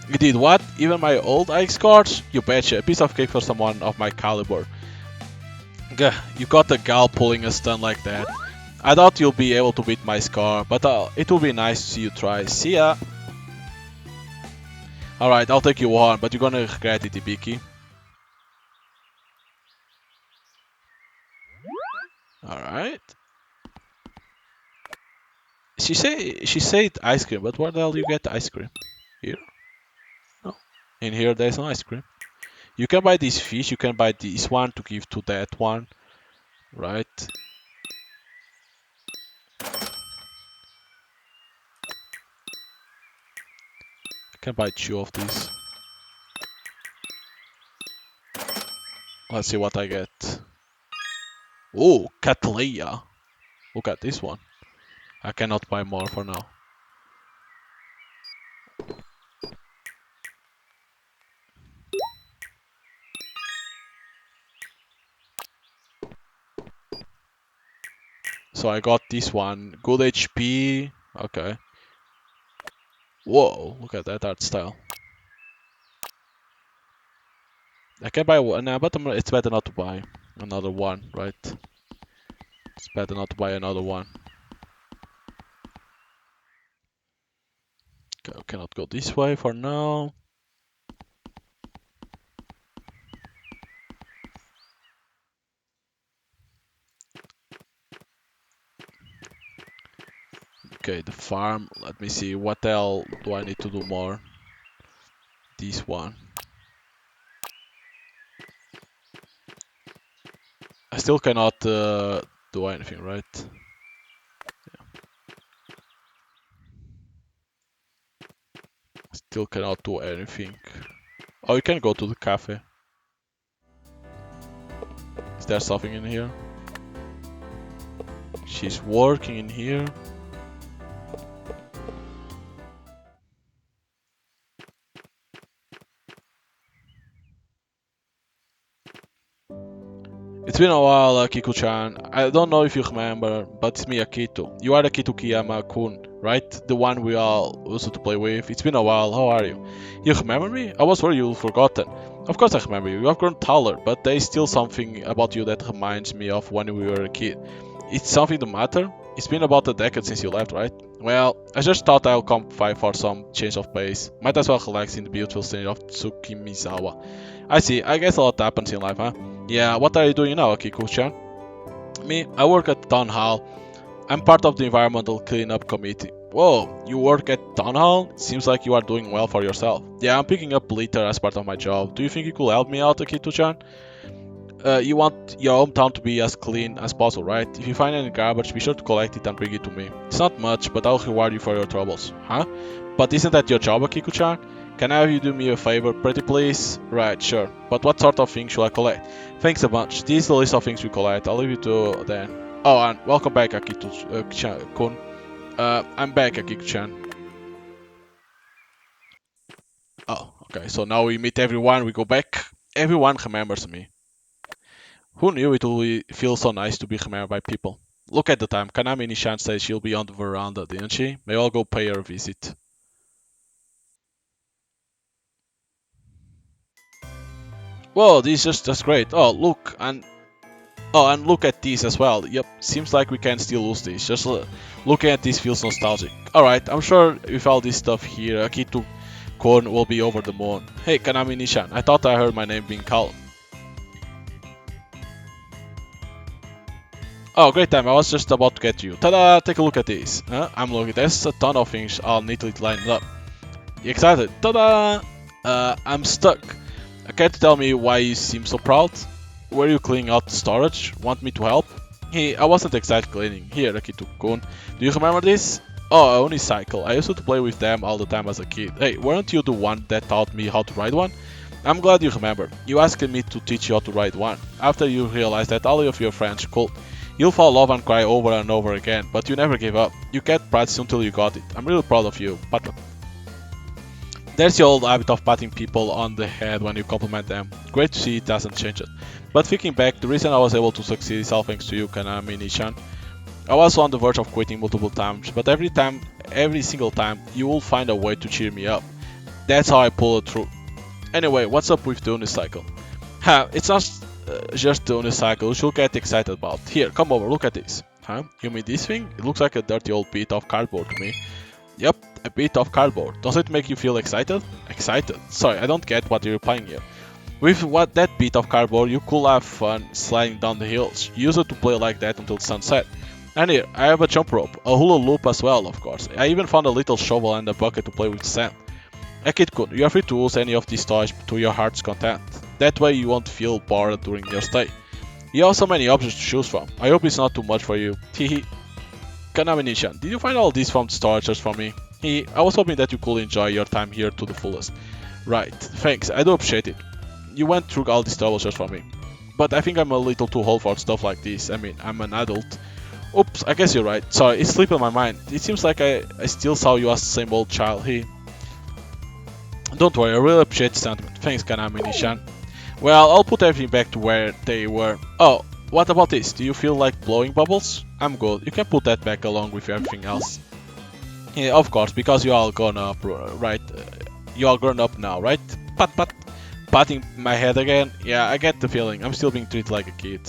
You did what? Even my old X cards? You betcha, a piece of cake for someone of my caliber. Gah, you got a gal pulling a stun like that. I doubt you'll be able to beat my Scar, but it will be nice to see you try. See ya! Alright, I'll take you on, but you're gonna regret it, Ibiki. Alright. She said ice cream, but where the hell do you get the ice cream? Here? No. In here there's no ice cream. You can buy this fish, you can buy this one to give to that one. Right? Can buy 2 of these. Let's see what I get. Oh, Catleya. Look at this one. I cannot buy more for now. So I got this one. Good HP. Okay. Whoa, look at that art style. I can buy one, but it's better not to buy another one, right? It's better not to buy another one. Okay, I cannot go this way for now. Okay, the farm. Let me see. What else do I need to do more? This one. I still cannot do anything, right? Yeah. Still cannot do anything. Oh, you can go to the cafe. Is there something in here? She's working in here. It's been a while, Kiku-chan. I don't know if you remember, but it's me, Akito. You are Akito Kiyama-kun, right? The one we all used to play with. It's been a while, how are you? You remember me? I was worried you'd forgotten. Of course I remember you. You have grown taller, but there is still something about you that reminds me of when we were a kid. It's something the matter? It's been about a decade since you left, right? Well, I just thought I'll come by for some change of pace. Might as well relax in the beautiful city of Tsukimizawa. I see, I guess a lot happens in life, huh? Yeah, what are you doing now, Akiko-chan? Me, I work at Town Hall. I'm part of the environmental cleanup committee. Whoa, you work at Town Hall? Seems like you are doing well for yourself. Yeah, I'm picking up litter as part of my job. Do you think you could help me out, Akito-chan? You want your hometown to be as clean as possible, right? If you find any garbage, be sure to collect it and bring it to me. It's not much, but I'll reward you for your troubles. Huh? But isn't that your job, Akiko-chan? Can I have you do me a favor, pretty please? Right, sure. But what sort of things should I collect? Thanks a bunch. This is the list of things we collect. I'll leave you to then. Oh, and welcome back, Akito-kun. I'm back, Akiko-chan. Oh, okay. So now we meet everyone. We go back. Everyone remembers me. Who knew it would feel so nice to be remembered by people? Look at the time. Kanami Nishan said she'll be on the veranda, didn't she? May I'll go pay her a visit. Whoa, this is just great. Oh, look, and look at these as well. Yep, seems like we can still use these. Just looking at this feels nostalgic. Alright, I'm sure with all this stuff here, Akito-kun will be over the moon. Hey, Kanami Nishan, I thought I heard my name being called. Oh, great time, I was just about to get to you. Ta-da, take a look at this. I'm looking, there's a ton of things all neatly lined up. You excited? Ta-da! I'm stuck. Care to tell me why you seem so proud? Were you cleaning out the storage? Want me to help? Hey, I wasn't exactly cleaning. Here, Akito-kun. Do you remember this? Oh, a unicycle. I used to play with them all the time as a kid. Hey, weren't you the one that taught me how to ride one? I'm glad you remember. You asked me to teach you how to ride one. After you realized that all of your friends could. You'll fall in love and cry over and over again, but you never gave up. You kept practicing until you got it. I'm really proud of you. But There's the old habit of patting people on the head when you compliment them. Great to see it doesn't change it. But thinking back, the reason I was able to succeed is all thanks to you, Kanami Nishan. I was on the verge of quitting multiple times, but every single time, you will find a way to cheer me up. That's how I pull it through. Anyway, what's up with the unicycle? Ha, it's not just the unicycle you should get excited about. Here, come over, look at this. Huh? You mean this thing? It looks like a dirty old bit of cardboard to me. Yep, a bit of cardboard. Does it make you feel excited? Excited? Sorry, I don't get what you're implying here. With what that bit of cardboard, you could have fun sliding down the hills. Use it to play like that until sunset. And here, I have a jump rope, a hula loop as well, of course. I even found a little shovel and a bucket to play with sand. Kid-kun, you are free to use any of these toys to your heart's content. That way you won't feel bored during your stay. You have so many options to choose from. I hope it's not too much for you. Hehe. Kanami Nishan, did you find all these from storage just for me? Hehe, I was hoping that you could enjoy your time here to the fullest. Right, thanks, I do appreciate it. You went through all these troubles just for me. But I think I'm a little too old for stuff like this. I mean, I'm an adult. Oops, I guess you're right. Sorry, it slipped in my mind. It seems like I still saw you as the same old child. He. Don't worry, I really appreciate the sentiment. Thanks, Kanami Nishan. Well, I'll put everything back to where they were. Oh, what about this? Do you feel like blowing bubbles? I'm good. You can put that back along with everything else. Yeah, of course, because you all grown up, right? You all grown up now, right? Pat pat. Patting my head again. Yeah, I get the feeling. I'm still being treated like a kid.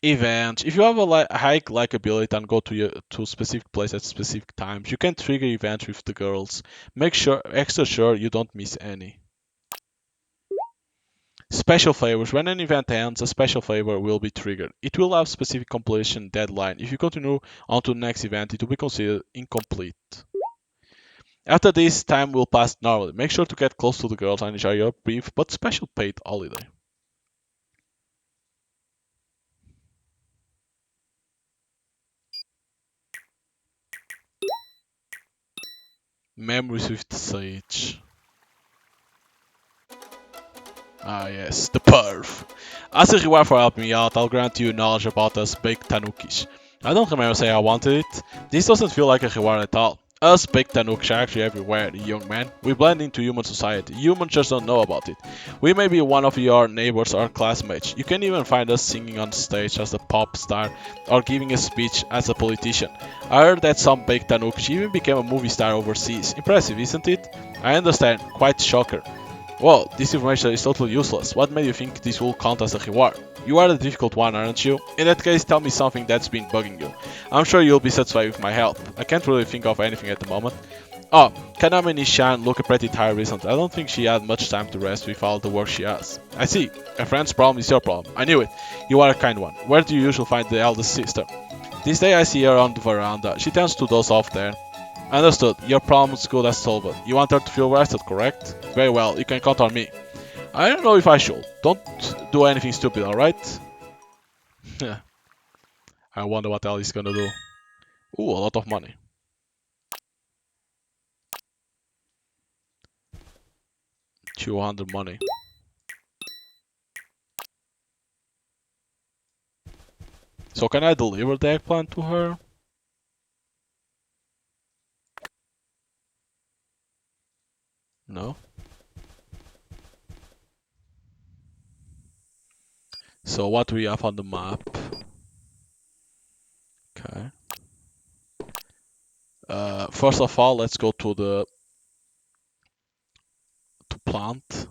Events. If you have a hike-like ability and go to specific place at specific times, you can trigger events with the girls. Make sure extra sure you don't miss any. Special favors. When an event ends, a special favor will be triggered. It will have specific completion deadline. If you continue on to the next event, it will be considered incomplete. After this, time will pass normally. Make sure to get close to the girls and enjoy your brief but special paid holiday. Memories with the Sage. Ah yes, the perf. As a reward for helping me out, I'll grant you knowledge about us baked tanukis. I don't remember saying I wanted it. This doesn't feel like a reward at all. Us baked tanukis are actually everywhere, young man. We blend into human society. Humans just don't know about it. We may be one of your neighbors or classmates. You can even find us singing on stage as a pop star or giving a speech as a politician. I heard that some baked tanukis even became a movie star overseas. Impressive, isn't it? I understand, quite shocker. Well, this information is totally useless. What made you think this will count as a reward? You are the difficult one, aren't you? In that case, tell me something that's been bugging you. I'm sure you'll be satisfied with my help. I can't really think of anything at the moment. Oh, Kaname Nishan looked pretty tired recently. I don't think she had much time to rest with all the work she has. I see. A friend's problem is your problem. I knew it. You are a kind one. Where do you usually find the eldest sister? This day I see her on the veranda. She tends to doze off there. Understood. Your problem is good as solved. You want her to feel rested, correct? Very well, you can count on me. I don't know if I should. Don't do anything stupid, alright? I wonder what Ellie's gonna do. Ooh, a lot of money. 200 money. So can I deliver the eggplant to her? No. So what do we have on the map? Okay. First of all, let's go to the plant.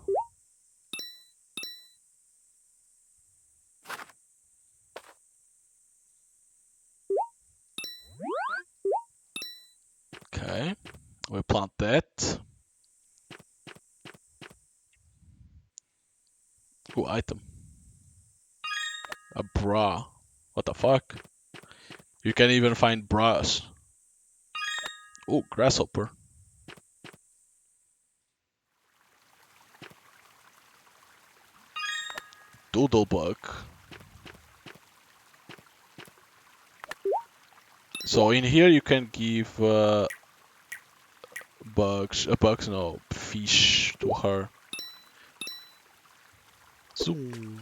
Okay. We plant that. Ooh, item. A bra. What the fuck? You can even find bras. Ooh, grasshopper. Doodlebug. So in here you can give bugs, no, fish to her. Zoom.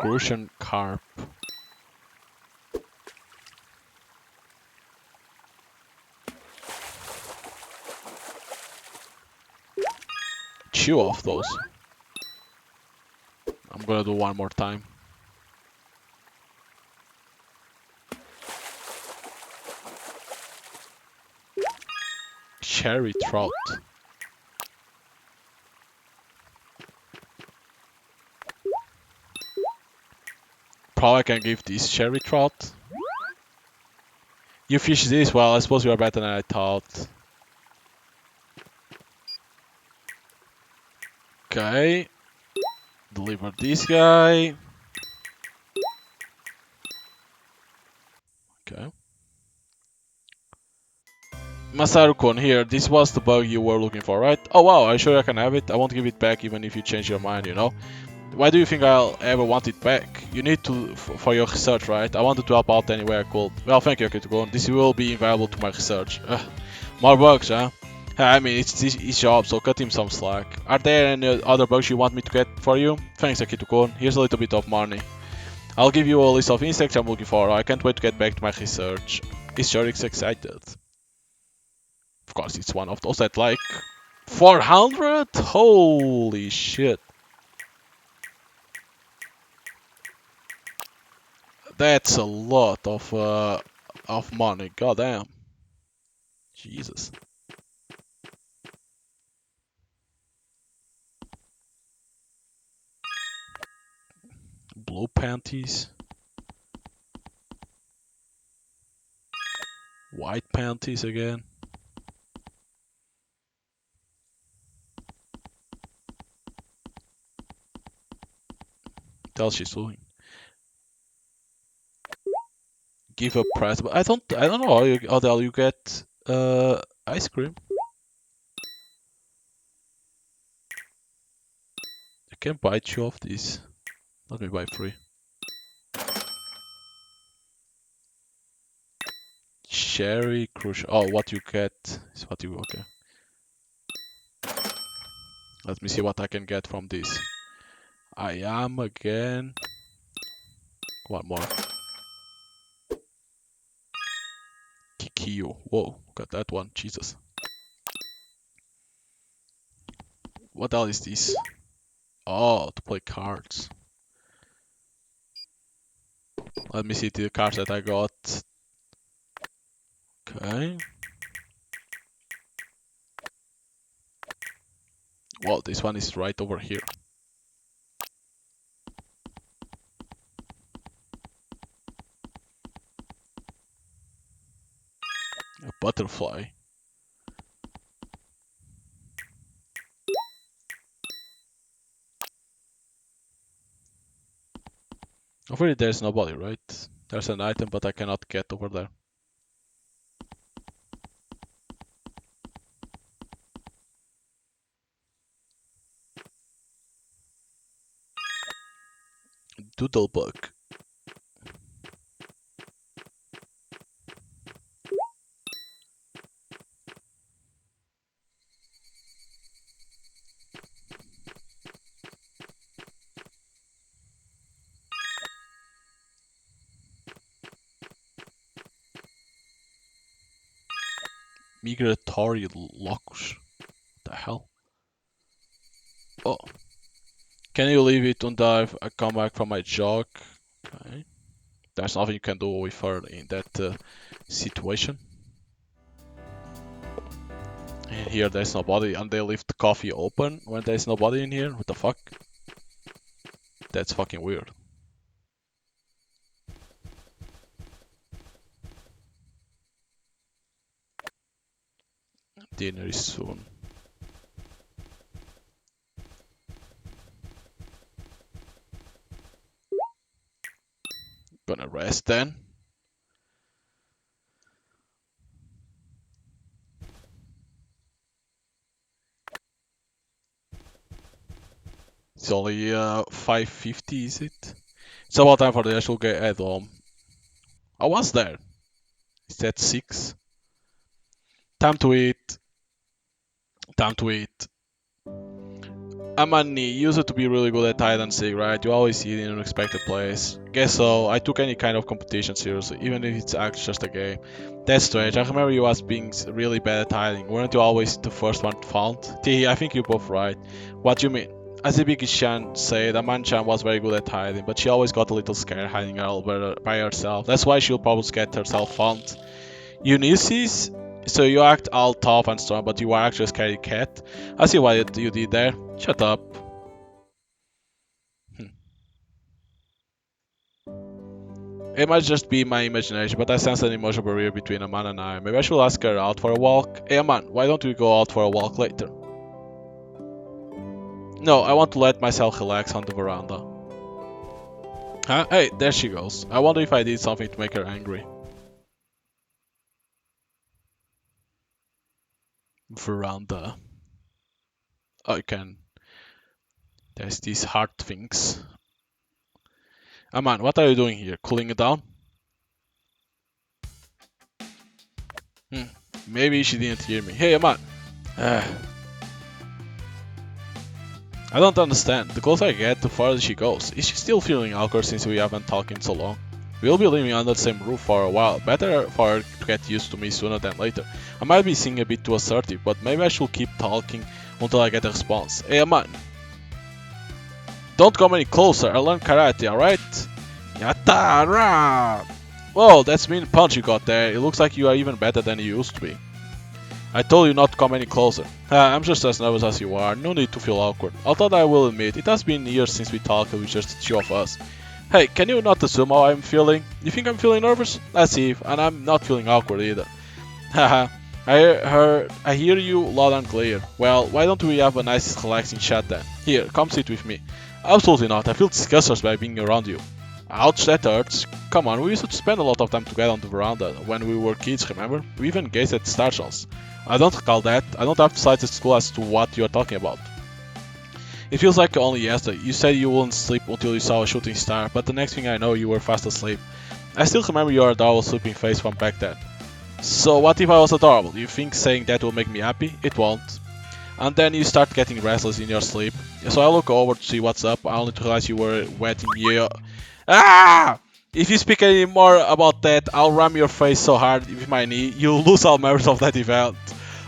Crucian Carp. Chew off those. I'm gonna do one more time. Cherry trout. Probably can give this cherry trout. You fish this? Well, I suppose you are better than I thought. Okay. Deliver this guy. Okay. Masaru-kun, here, this was the bug you were looking for, right? Oh wow, are you sure I can have it? I won't give it back even if you change your mind, you know? Why do you think I'll ever want it back? You need to for your research, right? I wanted to help out any way I could. Well, thank you, Akito-kun. This will be invaluable to my research. More bugs, huh? I mean, it's his job, so cut him some slack. Are there any other bugs you want me to get for you? Thanks, Akito-kun. Here's a little bit of money. I'll give you a list of insects I'm looking for. I can't wait to get back to my research. Is Sherix excited? Of course, it's one of those that like 400? Holy shit. That's a lot of money. Goddamn. Jesus. Blue panties. White panties again. Tell she's doing. Give a prize, but I don't know how the hell you get ice cream. I can buy two of these. Let me buy 3. Cherry crucial. Oh, what you get is what you okay. Let me see what I can get from this. I am again. One more. Kikyo. Whoa, got that one. Jesus. What else is this? Oh, to play cards. Let me see the cards that I got. Okay. Well, this one is right over here. A butterfly. Over here there's nobody, right? There's an item, but I cannot get over there. Doodlebug. Migratory locus. What the hell? Oh. Can you leave it until I come back from my jog? Okay. There's nothing you can do with her in that situation. And here there's nobody, and they leave the coffee open when there's nobody in here? What the fuck? That's fucking weird. Dinner is soon. Gonna rest then. It's only 5:50, is it? It's about time for the actual head home. I was there. It's at 6. Time to eat. Time to eat. Amani used to be really good at hide and seek, right? You always see it in unexpected places. Guess so, I took any kind of competition seriously, even if it's actually just a game. That's strange, I remember you as being really bad at hiding. Weren't you always the first one found? Tee, I think you're both right. What do you mean? As Ibiki-chan said, Aman-chan was very good at hiding, but she always got a little scared hiding all by herself. That's why she'll probably get herself found. Ulysses? So you act all tough and strong, but you are actually a scary cat? I see what you did there. Shut up. It might just be my imagination, but I sense an emotional barrier between Aman and I. Maybe I should ask her out for a walk. Hey Aman, why don't we go out for a walk later? No, I want to let myself relax on the veranda. Huh? Hey, there she goes. I wonder if I did something to make her angry. Veranda. I can. There's these hard things. Aman, what are you doing here? Cooling it down? Maybe she didn't hear me. Hey, Aman. I don't understand. The closer I get, the farther she goes. Is she still feeling awkward since we haven't talked in so long? We'll be living under the same roof for a while. Better for her to get used to me sooner than later. I might be seeming a bit too assertive, but maybe I should keep talking until I get a response. Hey, Aman. Don't come any closer. I learned karate, alright? Yatta! Whoa, that's mean punch you got there. It looks like you are even better than you used to be. I told you not to come any closer. I'm just as nervous as you are, no need to feel awkward. Although I will admit, it has been years since we talked with just the two of us. Hey, can you not assume how I'm feeling? You think I'm feeling nervous? Let's see, and I'm not feeling awkward either. Haha, I hear you loud and clear. Well, why don't we have a nice relaxing chat then? Here, come sit with me. Absolutely not, I feel disgusted by being around you. Ouch, that hurts. Come on, we used to spend a lot of time together on the veranda when we were kids, remember? We even gazed at star shows. I don't recall that. I don't have the slightest clue as to what you're talking about. It feels like only yesterday. You said you wouldn't sleep until you saw a shooting star, but the next thing I know you were fast asleep. I still remember your adorable sleeping face from back then. So what if I was adorable? You think saying that will make me happy? It won't. And then you start getting restless in your sleep. So I look over to see what's up, only to realize you were wetting your... Ah! If you speak any more about that, I'll ram your face so hard with my knee, you'll lose all memories of that event.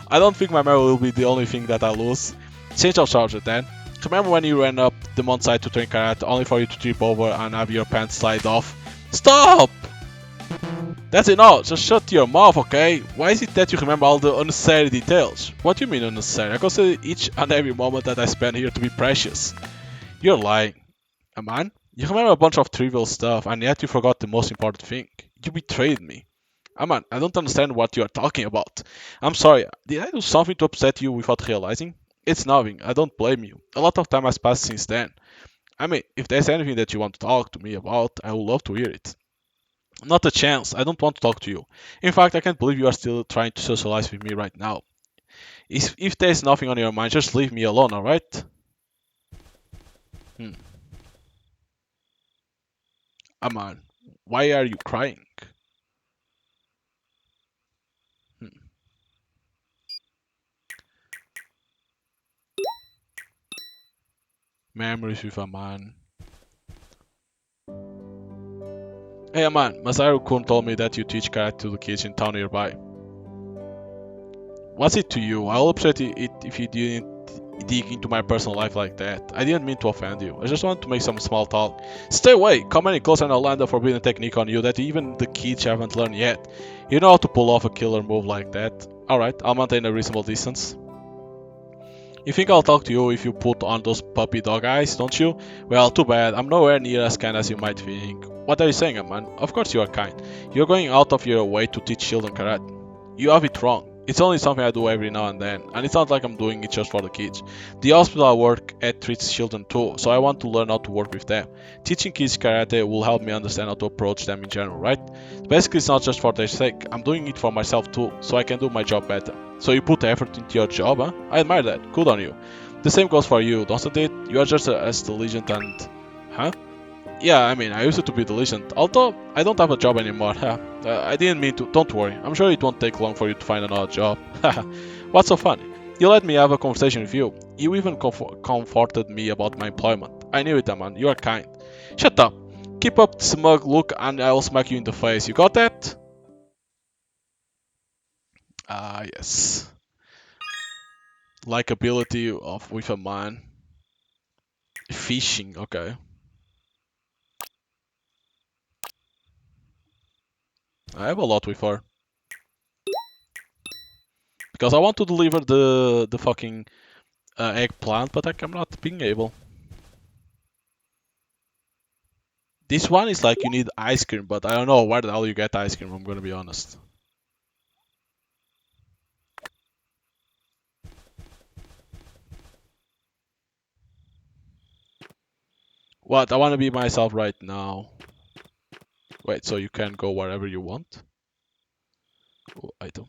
I don't think my memory will be the only thing that I lose. Change of subject then. Remember when you ran up the mountainside to train karate only for you to trip over and have your pants slide off? Stop! That's enough, just shut your mouth, okay? Why is it that you remember all the unnecessary details? What do you mean unnecessary? I consider each and every moment that I spend here to be precious. You're lying. Aman? You remember a bunch of trivial stuff, and yet you forgot the most important thing. You betrayed me. Aman, I don't understand what you are talking about. I'm sorry, did I do something to upset you without realizing? It's nothing, I don't blame you. A lot of time has passed since then. I mean, if there's anything that you want to talk to me about, I would love to hear it. Not a chance, I don't want to talk to you. In fact, I can't believe you are still trying to socialize with me right now. If there's nothing on your mind, just leave me alone, alright? Aman, why are you crying? Memories with Aman. Hey Aman, Masaru-kun told me that you teach karate to the kids in town nearby. What's it to you? I'll upset it if you didn't dig into my personal life like that. I didn't mean to offend you. I just wanted to make some small talk. Stay away! Come any closer and I'll land a forbidden technique on you that even the kids haven't learned yet. You know how to pull off a killer move like that. Alright, I'll maintain a reasonable distance. You think I'll talk to you if you put on those puppy dog eyes, don't you? Well, too bad. I'm nowhere near as kind as you might think. What are you saying, man? Of course you are kind. You're going out of your way to teach children karate. You have it wrong. It's only something I do every now and then, and it's not like I'm doing it just for the kids. The hospital I work at treats children too, so I want to learn how to work with them. Teaching kids karate will help me understand how to approach them in general, right? Basically, it's not just for their sake. I'm doing it for myself too, so I can do my job better. So you put effort into your job, huh? I admire that. Good on you. The same goes for you, doesn't it? You are just as diligent and... Huh? Yeah, I mean, I used to be diligent, although I don't have a job anymore. I didn't mean to. Don't worry, I'm sure it won't take long for you to find another job. What's so funny? You let me have a conversation with you. You even comforted me about my employment. I knew it, man. You are kind. Shut up. Keep up the smug look and I'll smack you in the face. You got that? Ah, yes. Likability of with a man. Fishing, okay. I have a lot with her. Because I want to deliver the fucking eggplant, but I'm not being able. This one is like you need ice cream, but I don't know where the hell you get ice cream, I'm gonna be honest. What? I wanna be myself right now. Wait, so you can go wherever you want? Oh, item.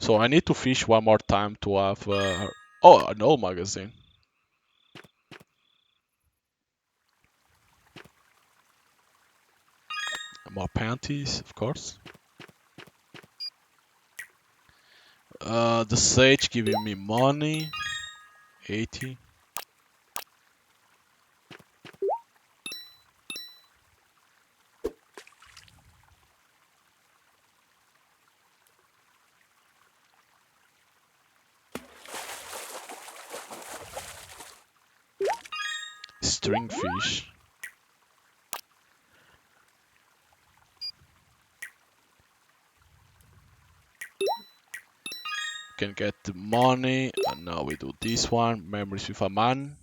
So I need to fish one more time to have... Oh, an old magazine. More panties, of course. The sage giving me money. 80. Stringfish. Can get the money. And now we do this one. Memories with a man.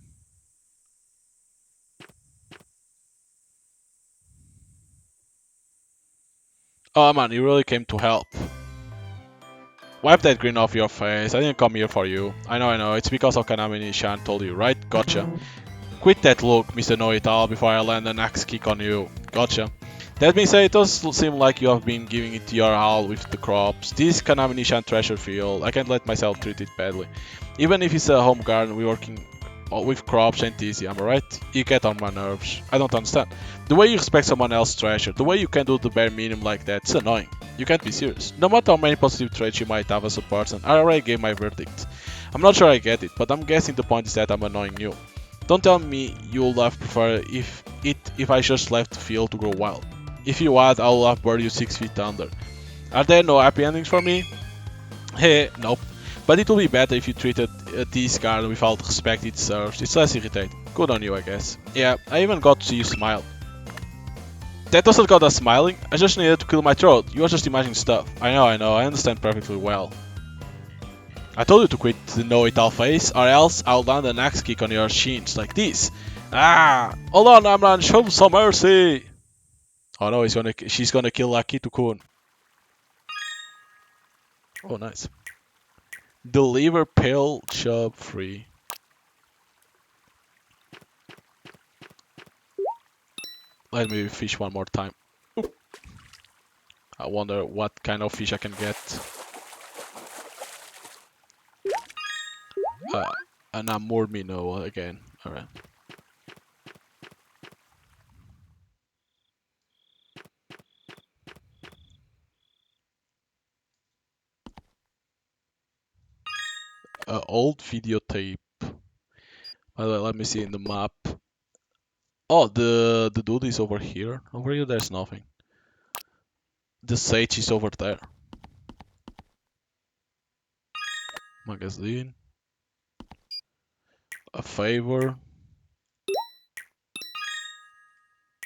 Oh man, you really came to help. Wipe that grin off your face. I didn't come here for you. I know. It's because of Kanami-Nishan told you, right? Gotcha. Quit that look, Mr. Know-It-All, before I land an axe kick on you. Gotcha. That being said, it does seem like you have been giving it your all with the crops. This Kanami-Nishan treasure field, I can't let myself treat it badly. Even if it's a home garden, we working with crops ain't easy, am I right? You get on my nerves. I don't understand. The way you expect someone else's treasure, the way you can do the bare minimum like that, it's annoying. You can't be serious. No matter how many positive traits you might have as a person, I already gave my verdict. I'm not sure I get it, but I'm guessing the point is that I'm annoying you. Don't tell me you'll have prefer if I just left the field to grow wild. If you had, I'll have buried you 6 feet under. Are there no happy endings for me? Hey, nope. But it would be better if you treated this garden with all the respect it deserves. It's less irritating. Good on you, I guess. Yeah, I even got to see you smile. That doesn't got us smiling. I just needed to clear my throat. You are just imagining stuff. I know, I understand perfectly well. I told you to quit the know-it-all face, or else I'll land an axe kick on your shins like this. Ah! Hold on, Amran, show some mercy! Oh no, she's gonna kill Akitu-kun. Oh, nice. Deliver pale chub free. Let me fish one more time. I wonder what kind of fish I can get. And I'm more minnow again. Alright. Old videotape. By the way, let me see in the map. Oh, the dude is over here. Over here, there's nothing. The sage is over there. Magazine. A favor.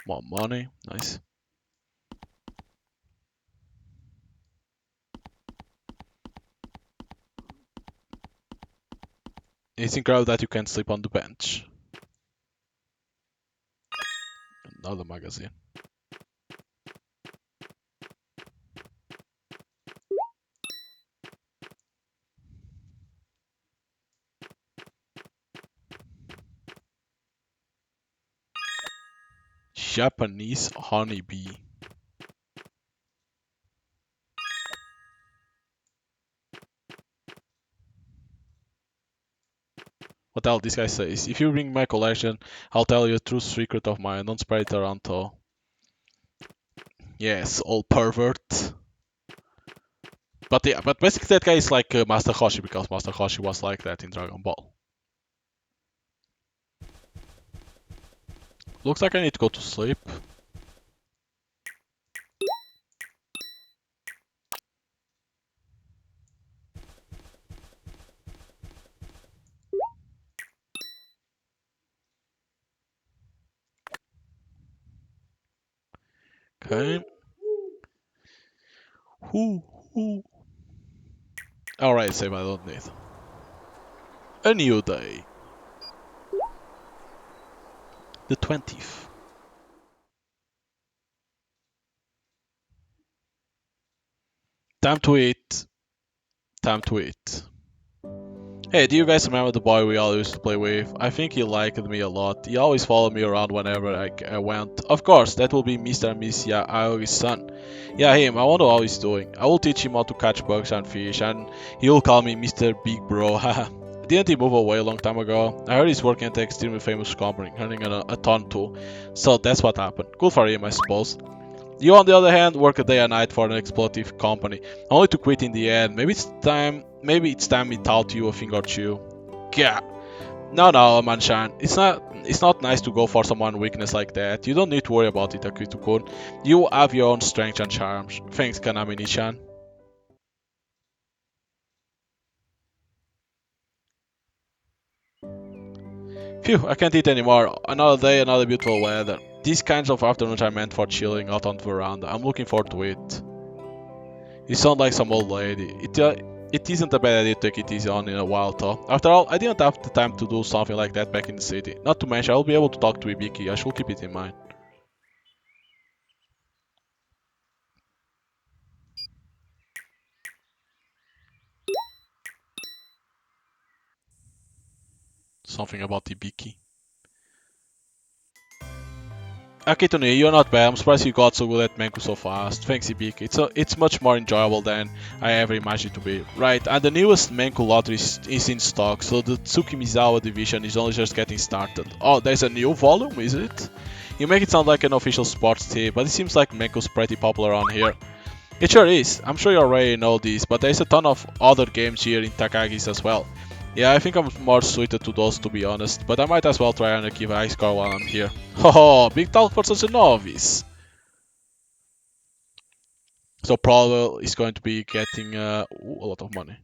More money. Nice. It's incredible that you can sleep on the bench. Another magazine. Japanese honeybee. What the hell this guy says? If you bring my collection, I'll tell you a true secret of mine. Don't spread it around though. Yes, old pervert. But yeah, but basically that guy is like Master Hoshi because Master Hoshi was like that in Dragon Ball. Looks like I need to go to sleep. Okay. Whoo, whoo. Alright, save I don't need. A new day. The 20th. Time to eat. Time to eat. Hey, do you guys remember the boy we all used to play with? I think he liked me a lot. He always followed me around whenever I went. Of course, that will be Mr. and Miss Aoi's son. Yeah, him. I wonder how he's doing. I will teach him how to catch bugs and fish, and he will call me Mr. Big Bro. Haha. Didn't he move away a long time ago? I heard he's working at an extremely famous company, earning a ton too. So that's what happened. Good for him, I suppose. You, on the other hand, work a day and night for an exploitative company, only to quit in the end. Maybe it's time we taught you a thing or two. Yeah. No, Manchan. It's not nice to go for someone's weakness like that. You don't need to worry about it, Akito-kun. You have your own strengths and charms. Thanks, Kanamini-chan. Phew, I can't eat anymore. Another day, another beautiful weather. These kinds of afternoons are meant for chilling out on the veranda. I'm looking forward to it. You sound like some old lady. It isn't a bad idea to take it easy on in a while though. After all, I didn't have the time to do something like that back in the city. Not to mention, I'll be able to talk to Ibiki. I should keep it in mind. Something about Ibiki. Akitone, you're not bad. I'm surprised you got so good at Menku so fast. Thanks, Ibiki. It's much more enjoyable than I ever imagined it to be. Right, and the newest Menku lottery is in stock, so the Tsukimizawa division is only just getting started. Oh, there's a new volume, is it? You make it sound like an official sports team, but it seems like Menku's pretty popular around here. It sure is. I'm sure you already know this, but there's a ton of other games here in Takagi's as well. Yeah, I think I'm more suited to those to be honest, but I might as well try and give a high score while I'm here. Oh, big talk for such a novice. So probably is going to be getting a lot of money.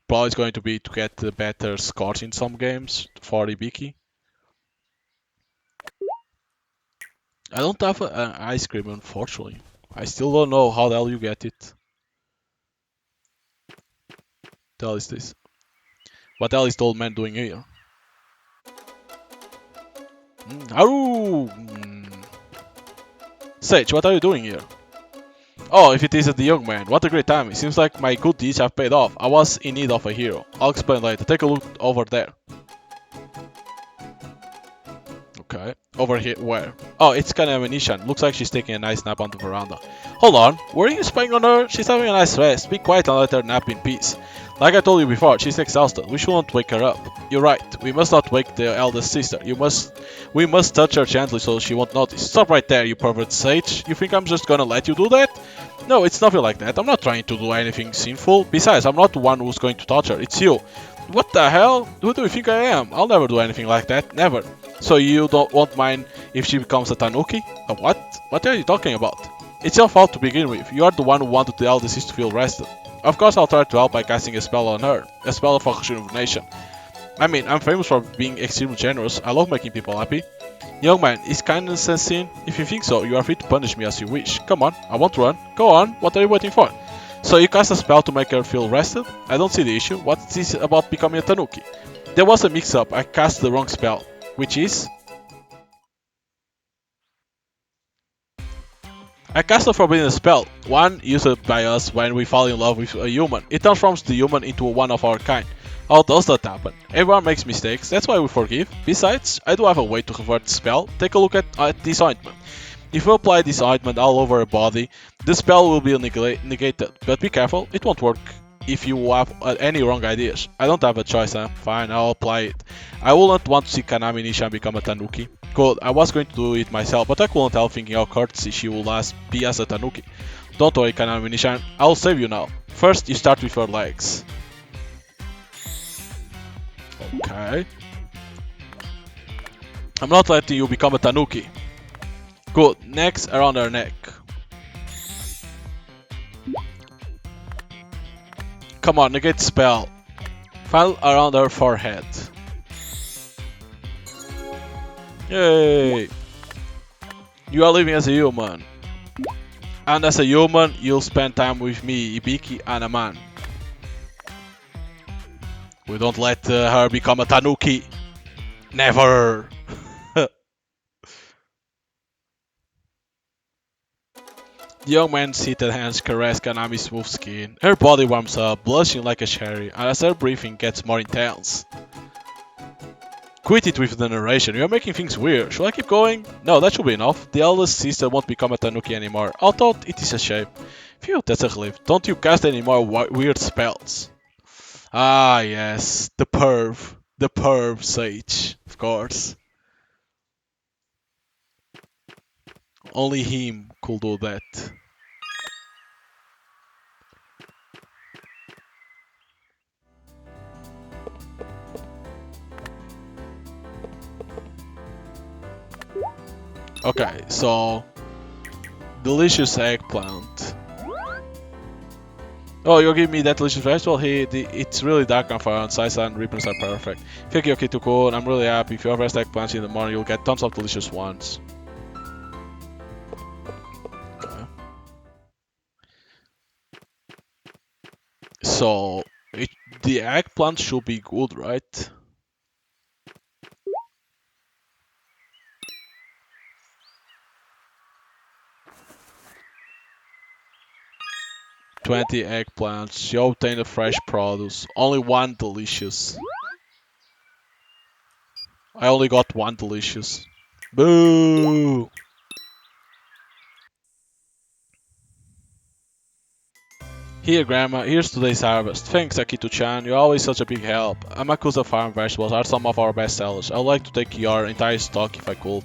Probably is going to be to get better scores in some games for Ibiki. I don't have an ice cream unfortunately. I still don't know how the hell you get it. What the hell is this? What the hell is the old man doing here? Aru! Sage, what are you doing here? Oh, if it isn't the young man, what a great time. It seems like my good deeds have paid off. I was in need of a hero. I'll explain later. Take a look over there. Okay. Over here, where? Oh, it's Kanamini-chan. Looks like she's taking a nice nap on the veranda. Hold on, were you spying on her? She's having a nice rest. Be quiet and let her nap in peace. Like I told you before, she's exhausted. We shouldn't wake her up. You're right. We must not wake the eldest sister. We must touch her gently so she won't notice. Stop right there, you pervert sage. You think I'm just gonna let you do that? No, it's nothing like that. I'm not trying to do anything sinful. Besides, I'm not the one who's going to touch her. It's you. What the hell? Who do you think I am? I'll never do anything like that. Never. So you won't mind if she becomes a tanuki? A what? What are you talking about? It's your fault to begin with. You are the one who wanted the eldest sister to feel rested. Of course I'll try to help by casting a spell on her. A spell of rejuvenation. I mean, I'm famous for being extremely generous. I love making people happy. Young man, is kindness a sin? If you think so, you are free to punish me as you wish. Come on, I won't run. Go on, what are you waiting for? So you cast a spell to make her feel rested? I don't see the issue. What's this about becoming a tanuki? There was a mix-up. I cast the wrong spell. Which is? I cast a forbidden spell, one used by us when we fall in love with a human. It transforms the human into one of our kind. How does that happen? Everyone makes mistakes, that's why we forgive. Besides, I do have a way to convert the spell. Take a look at this ointment. If you apply this ointment all over a body, the spell will be negated. But be careful, it won't work if you have any wrong ideas. I don't have a choice, huh? Fine, I'll apply it. I will not want to see Kanamini-chan become a tanuki. Good, I was going to do it myself, but I couldn't help thinking how courtesy she will be as a Tanuki. Don't worry, Kanami-chan, I'll save you now. First, you start with your legs. Okay. I'm not letting you become a Tanuki. Good, next around her neck. Come on, negate spell. File around her forehead. Yay! You are living as a human. And as a human, you'll spend time with me, Ibiki, and a man. We don't let her become a Tanuki. Never! The young man's heated hands caress Kanami's smooth skin. Her body warms up, blushing like a cherry, and as her breathing gets more intense. Quit it with the narration, you're making things weird. Should I keep going? No, that should be enough. The eldest sister won't become a Tanuki anymore, although it is a shame. Phew, that's a relief. Don't you cast any more weird spells. Ah, yes, the perv. The perv sage, of course. Only him could do that. Okay, so delicious eggplant. Oh, you're giving me that delicious vegetable? It's really dark and fun. Size and ribbons are perfect. Thank you, Kituko, and I'm really happy. If you harvest eggplants in the morning, you'll get tons of delicious ones. Okay. So, the eggplant should be good, right? "20 eggplants. You obtain a fresh produce. Only one delicious." I only got one delicious. Boo! Here, Grandma, here's today's harvest. Thanks, Akitu-chan, you're always such a big help. Amakusa farm vegetables are some of our best sellers. I'd like to take your entire stock if I could.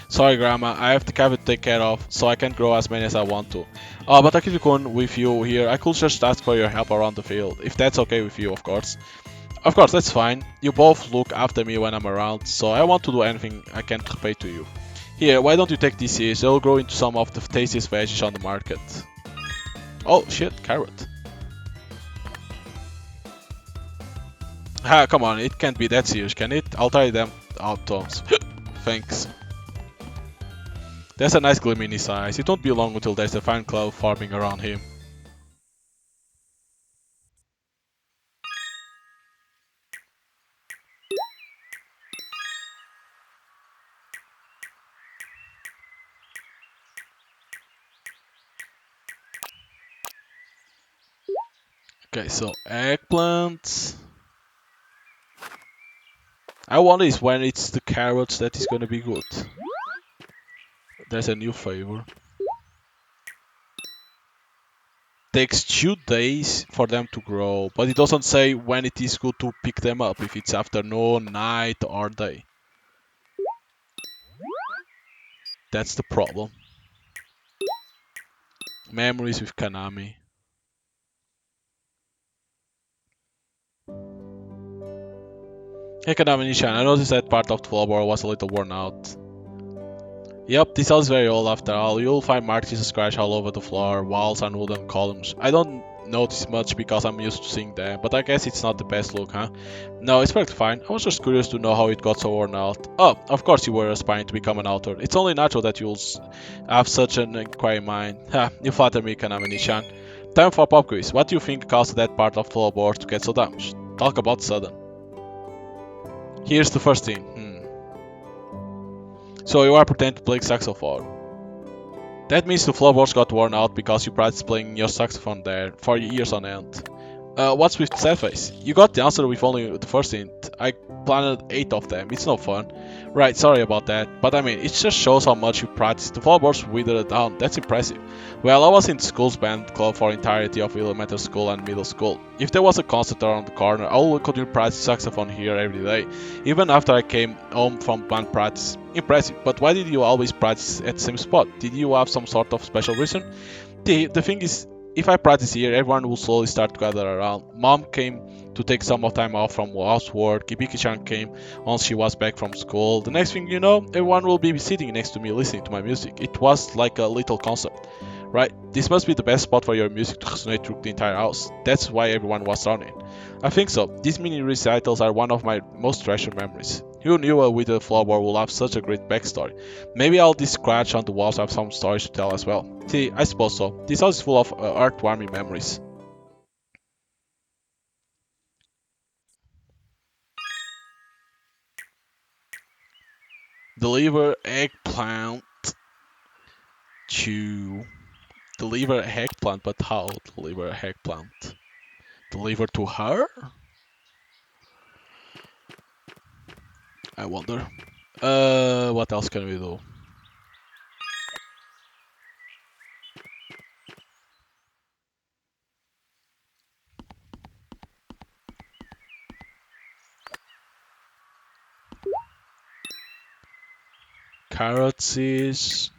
Sorry, Grandma, I have the cabin to take care of, so I can't grow as many as I want to. Oh, but Akitu-kun, with you here, I could just ask for your help around the field, if that's okay with you, of course. Of course, that's fine. You both look after me when I'm around, so I want to do anything I can to pay to you. Here, why don't you take these seeds? They'll grow into some of the tastiest veggies on the market. Oh, shit, carrot. Ah, come on, it can't be that serious, can it? I'll try them out, Toms. Thanks. There's a nice gleam in his eyes. It won't be long until there's a fine cloud forming around him. Okay, so eggplants. I wonder is when it's the carrots that is gonna be good. There's a new flavor. Takes 2 days for them to grow, but it doesn't say when it is good to pick them up, if it's afternoon, night, or day. That's the problem. Memories with Kanami. Hey Kanami-chan, I noticed that part of the floorboard was a little worn out. Yep, this house is very old after all. You'll find marks and scratch all over the floor, walls and wooden columns. I don't notice much because I'm used to seeing them, but I guess it's not the best look, huh? No, it's perfectly fine. I was just curious to know how it got so worn out. Oh, of course you were aspiring to become an author. It's only natural that you'll have such an inquiring mind. Ha, you flatter me, Kanami-chan. Time for pop quiz. What do you think caused that part of the floorboard to get so damaged? Talk about sudden. Here's the first thing. So you are pretending to play saxophone. That means the floorboards got worn out because you practiced playing your saxophone there for years on end. What's with sad face? You got the answer with only the first hint. I planned 8 of them. It's no fun. Right, sorry about that. But I mean, it just shows how much you practice. The floorboards withered down. That's impressive. Well, I was in the school's band club for entirety of elementary school and middle school. If there was a concert around the corner, I would continue practice saxophone here every day, even after I came home from band practice. Impressive. But why did you always practice at the same spot? Did you have some sort of special reason? The thing is, if I practice here, everyone will slowly start to gather around. Mom came to take some of time off from housework. Ibiki-chan came once she was back from school. The next thing you know, everyone will be sitting next to me listening to my music. It was like a little concert, right? This must be the best spot for your music to resonate through the entire house. That's why everyone was surrounded. I think so. These mini recitals are one of my most treasured memories. Who knew a withered flower would have such a great backstory? Maybe all these scratch on the walls have some stories to tell as well. See, I suppose so. This house is full of heartwarming memories. Deliver eggplant to... Deliver eggplant, but how? Deliver eggplant. Deliver to her? I wonder. What else can we do? Carrots is...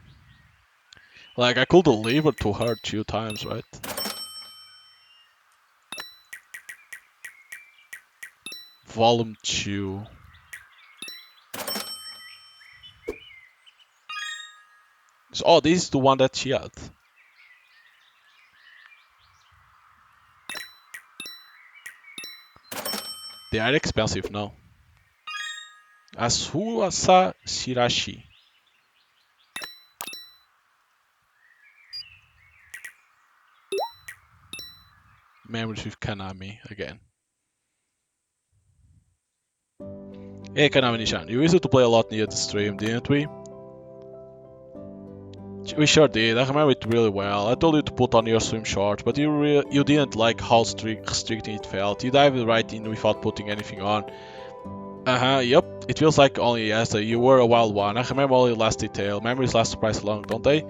Like, I could deliver to her 2 times, right? Volume 2. So, oh, this is the one that she had. They are expensive now. Asuasa Shirashi. Memories with Kanami again. Hey Kanami-chan, you used to play a lot near the stream, didn't we? We sure did. I remember it really well. I told you to put on your swim shorts, but you didn't like how restricting it felt. You dived right in without putting anything on. Yep. It feels like only yesterday. You were a wild one. I remember all your last detail. Memories last surprise long, don't they?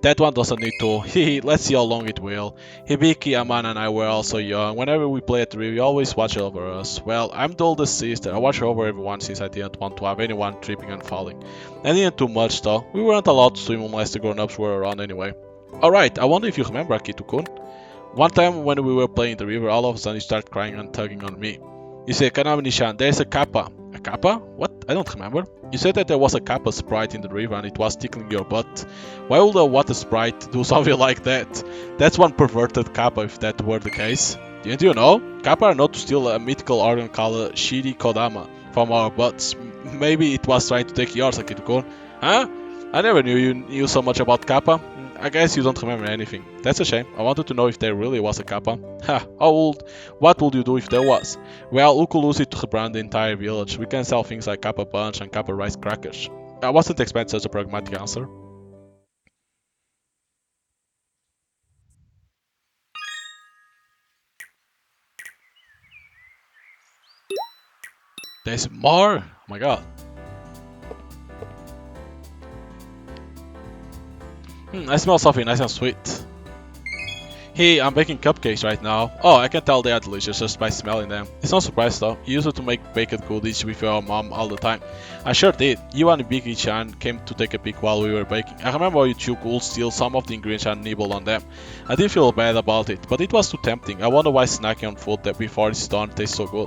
That one doesn't need to. Hehe, let's see how long it will. Hibiki, Amana and I were also young. Whenever we play at the river, you always watch over us. Well, I'm the oldest sister. I watch over everyone since I didn't want to have anyone tripping and falling. I didn't do much though. We weren't allowed to swim unless the grown-ups were around anyway. Alright, I wonder if you remember Akitu-kun. One time when we were playing in the river, all of a sudden you started crying and tugging on me. You say, Kanami-nishan, there's a kappa. A kappa? What? I don't remember. You said that there was a kappa sprite in the river and it was tickling your butt. Why would a water sprite do something like that? That's one perverted kappa if that were the case. Didn't you know? Kappa are not to steal a mythical organ called Shiri Kodama from our butts. Maybe it was trying to take yours, Akitu-kun. Huh? I never knew you knew so much about kappa. I guess you don't remember anything. That's a shame. I wanted to know if there really was a kappa. Ha, how old? What would you do if there was? Well, we could lose it to rebrand the entire village. We can sell things like kappa punch and kappa rice crackers. I wasn't expecting such a pragmatic answer. There's more? Oh my god. I smell something nice and sweet. Hey, I'm baking cupcakes right now. Oh, I can tell they are delicious just by smelling them. It's no surprise though, you used to make baked goodies with your mom all the time. I sure did. You and Biggie-chan came to take a peek while we were baking. I remember you two could steal some of the ingredients and nibble on them. I didn't feel bad about it, but it was too tempting. I wonder why snacking on food that before it's done tastes so good.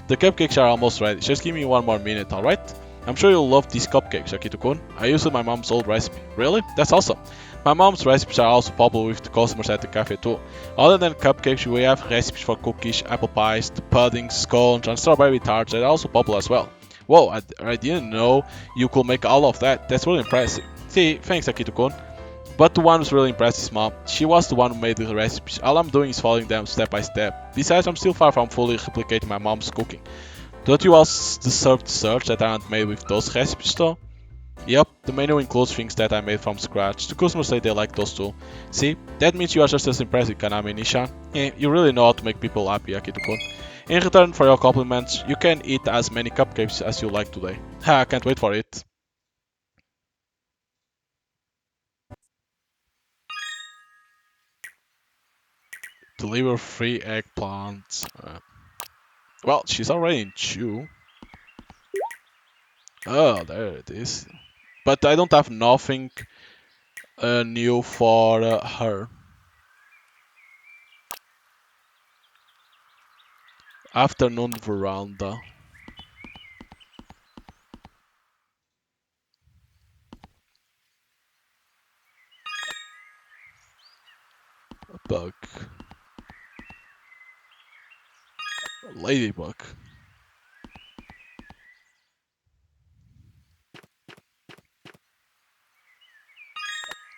The cupcakes are almost ready, just give me one more minute, alright? I'm sure you'll love these cupcakes, Akitu-kun. I used my mom's old recipe. Really? That's awesome. My mom's recipes are also popular with the customers at the cafe too. Other than cupcakes, we have recipes for cookies, apple pies, the puddings, scones, and strawberry tarts that are also popular as well. Whoa, I didn't know you could make all of that. That's really impressive. See, thanks Akitu-kun. But the one who's really impressed is mom. She was the one who made the recipes. All I'm doing is following them step by step. Besides, I'm still far from fully replicating my mom's cooking. Don't you all deserve desserts that aren't made with those recipes though? Yep, the menu includes things that I made from scratch. The customers say they like those too. See, that means you are just as impressive, Kanami Nishan. You really know how to make people happy, Akito-kun. In return for your compliments, you can eat as many cupcakes as you like today. Ha, I can't wait for it. Deliver free eggplants. Well, she's already in Chew. Oh, there it is. But I don't have nothing new for her. Afternoon veranda. Bug. Ladybug.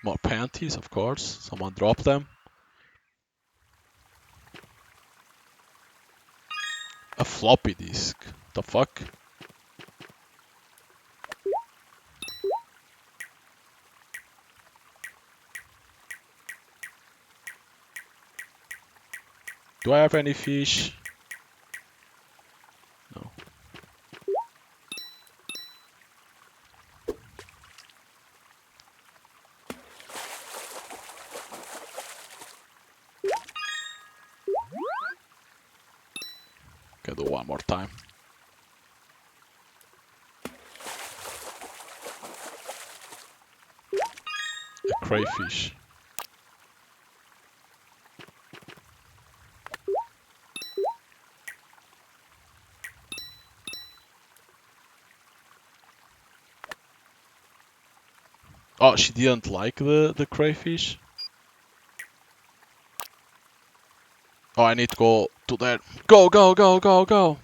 More panties, of course. Someone dropped them. A floppy disk. The fuck? Do I have any fish? No. Can do one more time. A crayfish. Oh, she didn't like the crayfish? Oh, I need to go to that. Go, go, go, go, go!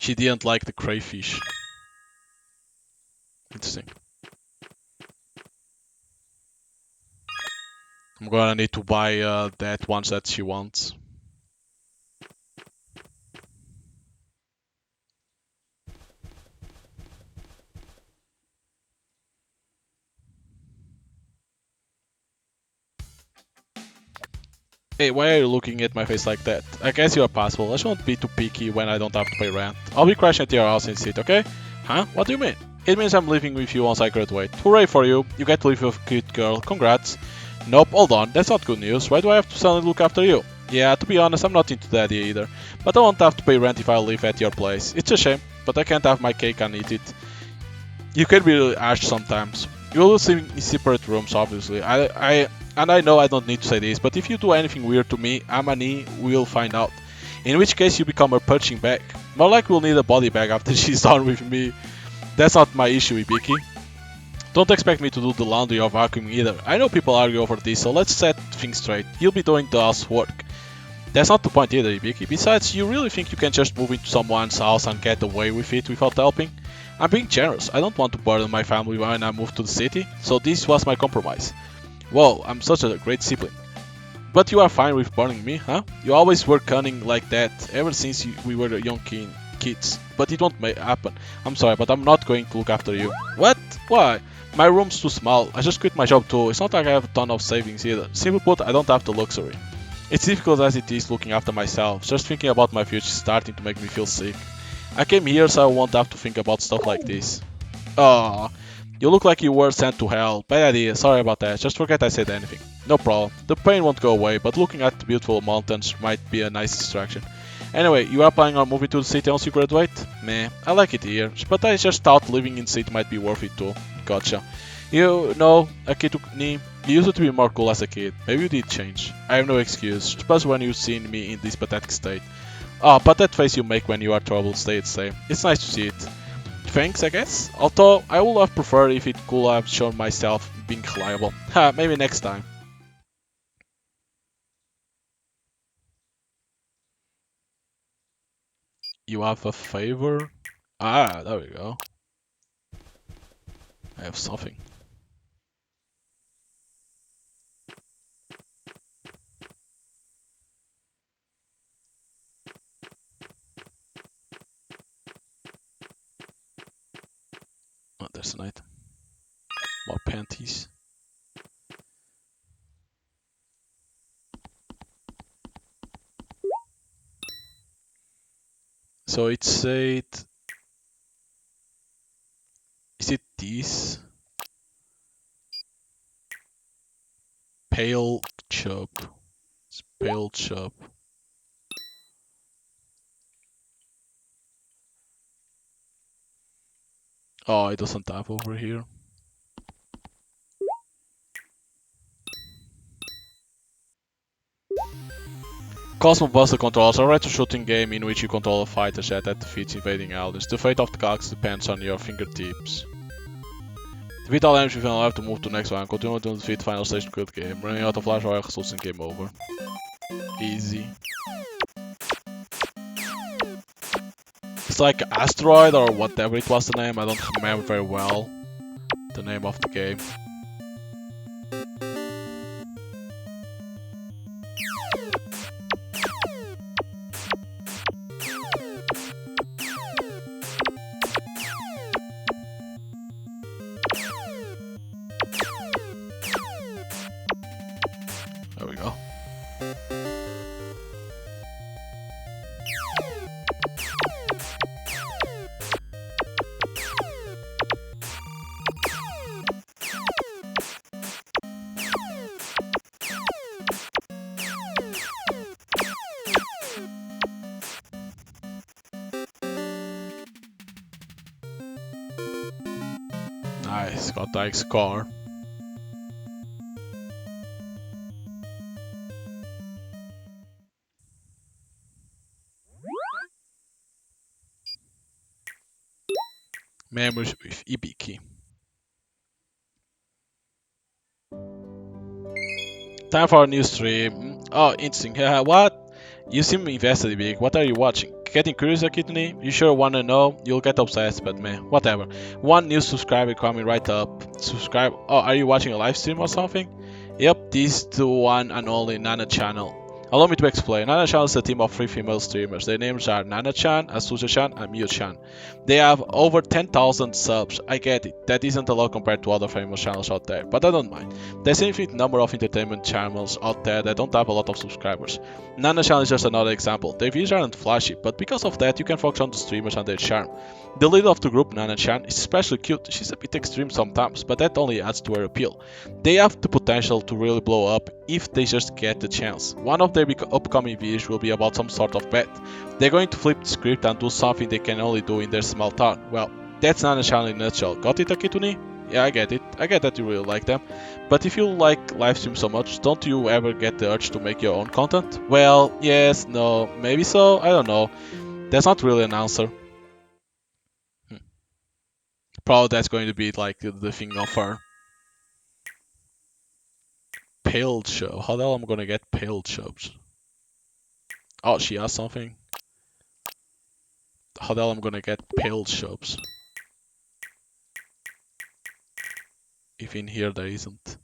She didn't like the crayfish. Interesting. I'm gonna need to buy that ones that she wants. Hey, why are you looking at my face like that? I guess you're possible. I shouldn't be too picky when I don't have to pay rent. I'll be crashing at your house in city, okay? Huh? What do you mean? It means I'm living with you once I graduate. Hooray for you! You get to live with a cute girl. Congrats. Nope, hold on. That's not good news. Why do I have to suddenly look after you? Yeah, to be honest, I'm not into that either. But I won't have to pay rent if I live at your place. It's a shame, but I can't have my cake and eat it. You can be really harsh sometimes. You will live in separate rooms, obviously. And I know I don't need to say this, but if you do anything weird to me, Amani will find out. In which case you become her punching bag. More like we'll need a body bag after she's done with me. That's not my issue, Ibiki. Don't expect me to do the laundry or vacuuming either. I know people argue over this, so let's set things straight. You'll be doing the housework. That's not the point either, Ibiki. Besides, you really think you can just move into someone's house and get away with it without helping? I'm being generous. I don't want to burden my family when I move to the city, so this was my compromise. Whoa, I'm such a great sibling. But you are fine with burning me, huh? You always were cunning like that ever since we were young kids. But it won't happen. I'm sorry, but I'm not going to look after you. What? Why? My room's too small. I just quit my job too. It's not like I have a ton of savings either. Simply put, I don't have the luxury. It's difficult as it is looking after myself. Just thinking about my future is starting to make me feel sick. I came here so I won't have to think about stuff like this. Oh, you look like you were sent to hell. Bad idea, sorry about that. Just forget I said anything. No problem. The pain won't go away, but looking at the beautiful mountains might be a nice distraction. Anyway, you are planning on moving to the city once you graduate? Meh, I like it here, but I just thought living in city might be worth it too. Gotcha. You know, Akito-ni, you used to be more cool as a kid. Maybe you did change. I have no excuse, just when you've seen me in this pathetic state. Ah, but that face you make when you are troubled stays the same. It's nice to see it. Thanks, I guess. Although I would have preferred if it could have shown myself being reliable. Ha, maybe next time. You have a favor? Ah, there we go. I have something. there's an item. More panties. So it said, is it this? Pale chub. It's pale chub. Oh, it doesn't have over here. Cosmo Buster Controls are a retro shooting game in which you control a fighter jet that defeats invading aliens. The fate of the galaxy depends on your fingertips. Defeat all enemies within life to move to the next one. Continue to defeat final stage to good game. Running out of life or results in game over. Easy. It's like Asteroid or whatever it was the name. I don't remember very well the name of the game. There we go. Nice, got that score. Memories with Ibiki. Time for a new stream. Oh, interesting. What? You seem invested, Ibiki. What are you watching? Getting curious, Kidney? You sure wanna know? You'll get obsessed, but man, whatever. One new subscriber coming right up. Subscribe. Oh, are you watching a live stream or something? Yep, this the one and only Nana channel. Allow me to explain. Nana Chan is a team of 3 female streamers. Their names are Nana Chan, Asuja Chan, and Miu Chan. They have over 10,000 subs. I get it. That isn't a lot compared to other famous channels out there, but I don't mind. There's an infinite number of entertainment channels out there that don't have a lot of subscribers. Nana Chan is just another example. Their views aren't flashy, but because of that, you can focus on the streamers and their charm. The leader of the group, Nana Chan, is especially cute. She's a bit extreme sometimes, but that only adds to her appeal. They have the potential to really blow up if they just get the chance. One of their upcoming videos will be about some sort of bet. They're going to flip the script and do something they can only do in their small town. Well, that's Nana Chan in a nutshell. Got it, Akituni? Yeah, I get it. I get that you really like them. But if you like live streams so much, don't you ever get the urge to make your own content? Well, yes, no, maybe so, I don't know. That's not really an answer. Probably that's going to be like the thing of her. Pale show. How the hell am I gonna get pale shows? Oh, she has something. How the hell am I gonna get pale shows? If in here there isn't.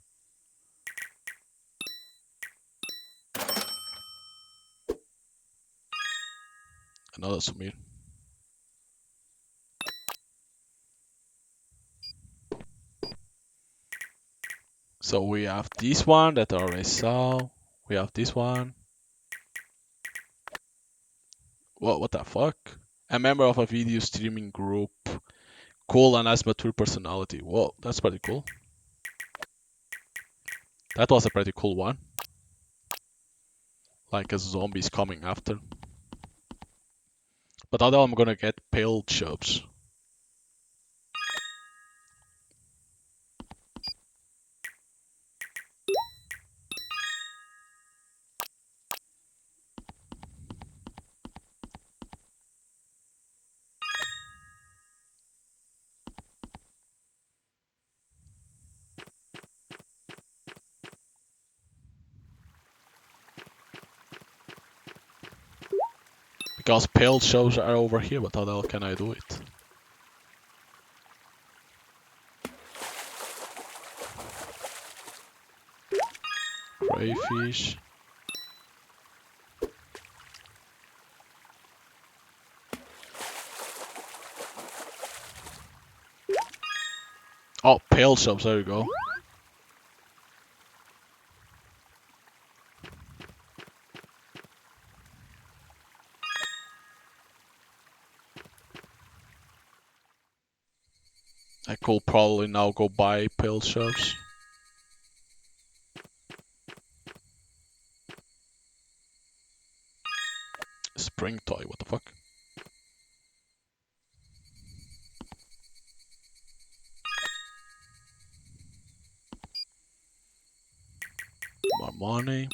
Another Sumir. So we have this one that I already saw. We have this one. What the fuck? A member of a video streaming group. Cool and has mature personality. Whoa, that's pretty cool. That was a pretty cool one. Like a zombie's coming after. But how the hell I'm gonna get pale chubs? Because pale shows are over here, but how the hell can I do it? Crayfish. Oh, pale shops, there you go. I could probably now go buy pale shops. Spring toy, what the fuck? More money.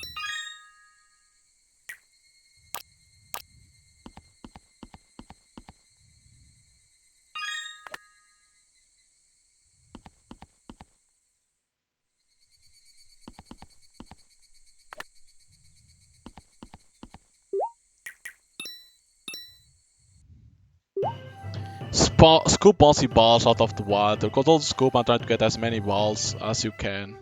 Scoop bouncy balls out of the water. Control the scoop and try to get as many balls as you can.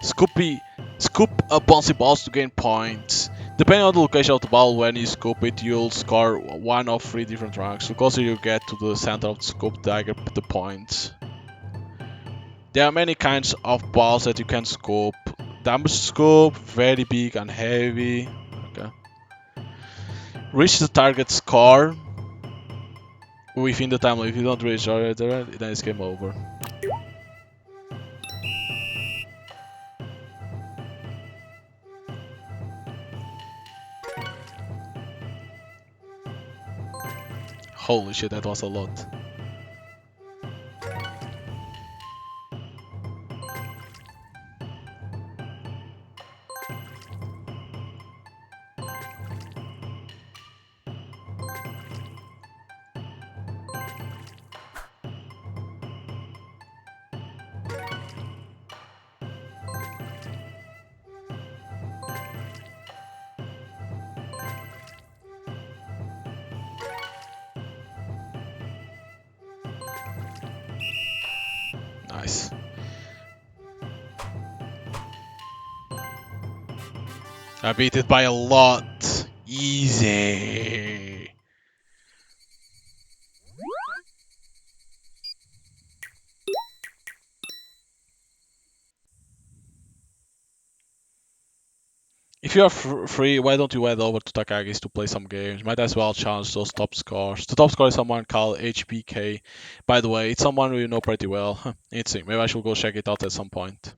Scoop a bouncy balls to gain points. Depending on the location of the ball when you scoop it, you'll score one of 3 different ranks. The closer you get to the center of the scoop, the higher the points. There are many kinds of balls that you can scoop. Damage scoop, very big and heavy. Okay. Reach the target score within the time limit. If you don't reach it, then it's game over. Holy shit, that was a lot. Nice. I beat it by a lot. Easy. If you are free, why don't you head over to Takagi's to play some games? Might as well challenge those top scores. The top score is someone called HBK. By the way, it's someone you know pretty well. Interesting. Maybe I should go check it out at some point.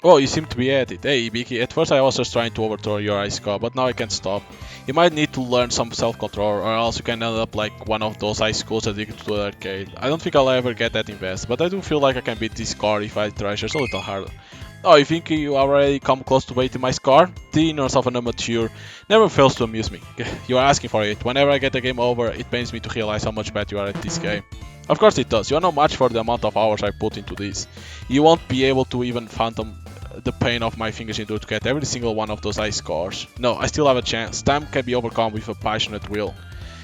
Oh, you seem to be at it. Hey, Ibiki, at first I was just trying to overthrow your ice car, but now I can't stop. You might need to learn some self-control, or else you can end up like one of those ice schools addicted to the arcade. I don't think I'll ever get that invested, but I do feel like I can beat this car if I try just a little harder. Oh, you think you already come close to beating my scar? The innocence of an amateur never fails to amuse me. You are asking for it. Whenever I get the game over, it pains me to realize how much better you are at this game. Of course it does. You are not much for the amount of hours I put into this. You won't be able to even fathom the pain of my fingers into to get every single one of those ice scores. No, I still have a chance. Time can be overcome with a passionate will.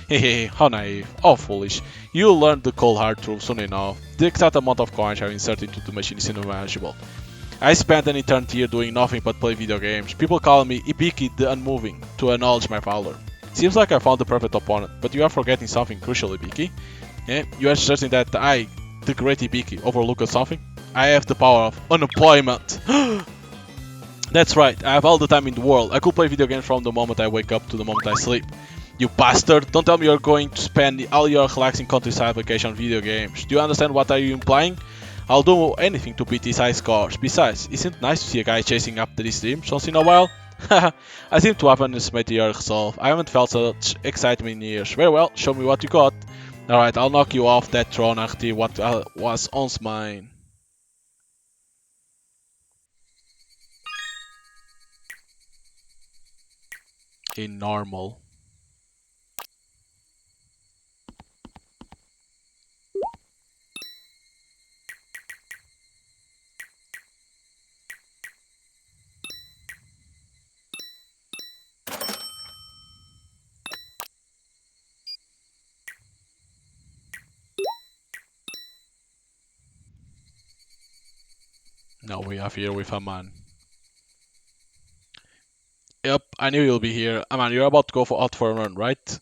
Hehehe, how naive. Oh, foolish. You'll learn the cold hard truth soon enough. The exact amount of coins I have inserted into the machine is unimaginable. I spent an eternity here doing nothing but play video games. People call me Ibiki the Unmoving to acknowledge my valor. Seems like I found the perfect opponent, but you are forgetting something crucial, Ibiki. You are suggesting that I, the great Ibiki, overlooked something? I have the power of unemployment. That's right, I have all the time in the world. I could play video games from the moment I wake up to the moment I sleep. You bastard, don't tell me you're going to spend all your relaxing countryside vacation on video games. Do you understand what are you implying? I'll do anything to beat these high scores. Besides, isn't it nice to see a guy chasing after his dreams once in a while? I seem to have underestimated your resolve. I haven't felt such excitement in years. Very well, show me what you got. Alright, I'll knock you off that throne and see what was once mine. In normal. Now we have here with a man. Yep, I knew you'll be here. Man, you're about to go out for a run, right?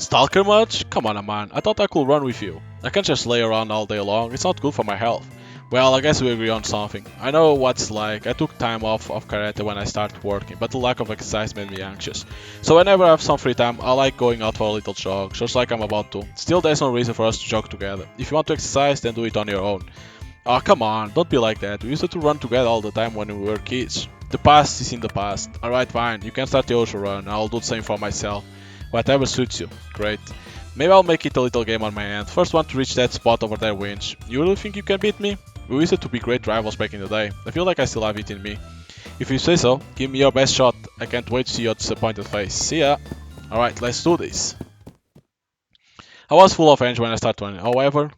Stalker much? Come on, man. I thought I could run with you. I can't just lay around all day long. It's not good for my health. Well, I guess we agree on something. I know what's like. I took time off of karate when I started working, but the lack of exercise made me anxious. So whenever I have some free time, I like going out for a little jog, just like I'm about to. Still, there's no reason for us to jog together. If you want to exercise, then do it on your own. Oh, come on, don't be like that. We used to run together all the time when we were kids. The past is in the past. Alright, fine. You can start the ocean run. I'll do the same for myself. Whatever suits you. Great. Maybe I'll make it a little game on my end. First one to reach that spot over there wins. You really think you can beat me? We used to be great rivals back in the day. I feel like I still have it in me. If you say so, give me your best shot. I can't wait to see your disappointed face. See ya. Alright, let's do this. I was full of energy when I started running. However,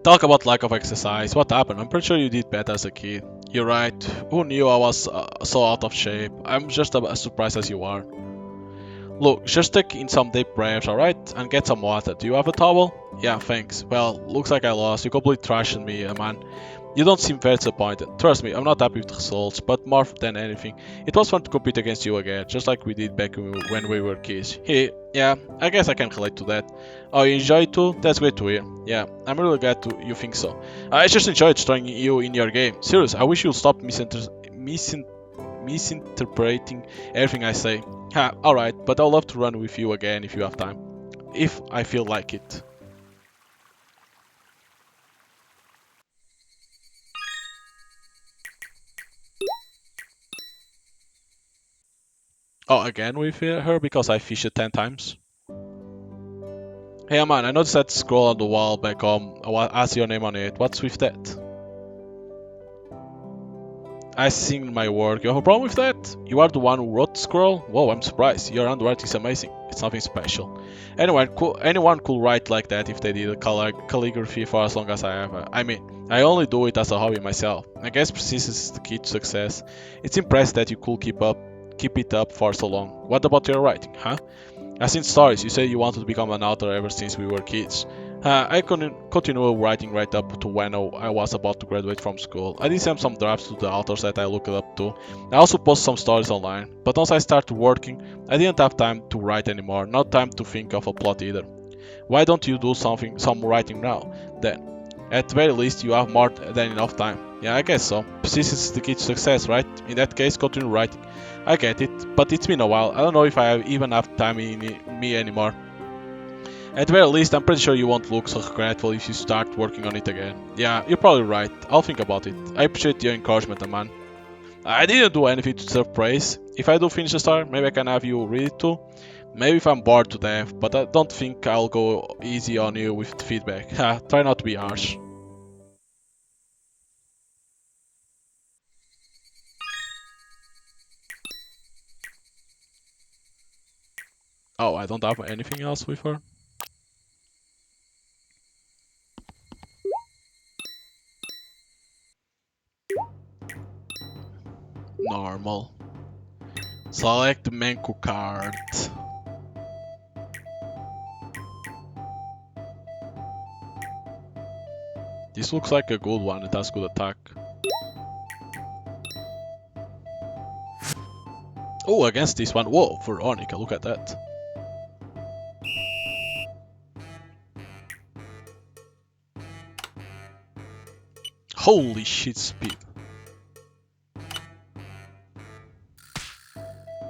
talk about lack of exercise. What happened? I'm pretty sure you did better as a kid. You're right. Who knew I was so out of shape? I'm just as surprised as you are. Look, just take in some deep breaths, alright? And get some water. Do you have a towel? Yeah, thanks. Well, looks like I lost. You completely trashed me, man. You don't seem very disappointed. Trust me, I'm not happy with the results, but more than anything, it was fun to compete against you again, just like we did back when we were kids. Hey, yeah, I guess I can relate to that. Oh, you enjoy it too? That's great to hear. Yeah, I'm really glad you think so. I just enjoyed trying you in your game. Serious, I wish you'd stop misinterpreting everything I say. Ha, alright, but I'd love to run with you again if you have time. If I feel like it. Oh, again with her because I fished it 10 times? Hey man, I noticed that scroll on the wall back home. I see your name on it. What's with that? I sing my work. You have a problem with that? You are the one who wrote the scroll? Whoa, I'm surprised. Your handwriting is amazing. It's nothing special. Anyone could write like that if they did a calligraphy for as long as I have. I mean, I only do it as a hobby myself. I guess persistence is the key to success. It's impressive that you could keep it up for so long. What about your writing, huh? I've seen stories. You said you wanted to become an author ever since we were kids. I continued writing right up to when I was about to graduate from school. I did send some drafts to the authors that I looked up to. I also post some stories online. But once I started working, I didn't have time to write anymore. Not time to think of a plot either. Why don't you do some writing now? Then, at the very least, you have more than enough time. Yeah, I guess so. Persistence is the key to success, right? In that case, continue writing. I get it, but it's been a while. I don't know if I even have time in me anymore. At the very least, I'm pretty sure you won't look so regretful if you start working on it again. Yeah, you're probably right. I'll think about it. I appreciate your encouragement, man. I didn't do anything to deserve praise. If I do finish the story, maybe I can have you read it too. Maybe if I'm bored to death, but I don't think I'll go easy on you with the feedback. Ha, try not to be harsh. Oh, I don't have anything else with her? Normal. Select the Menku card. This looks like a good one, it has good attack. Oh, against this one. Whoa, Veronica, look at that. Holy shit speed.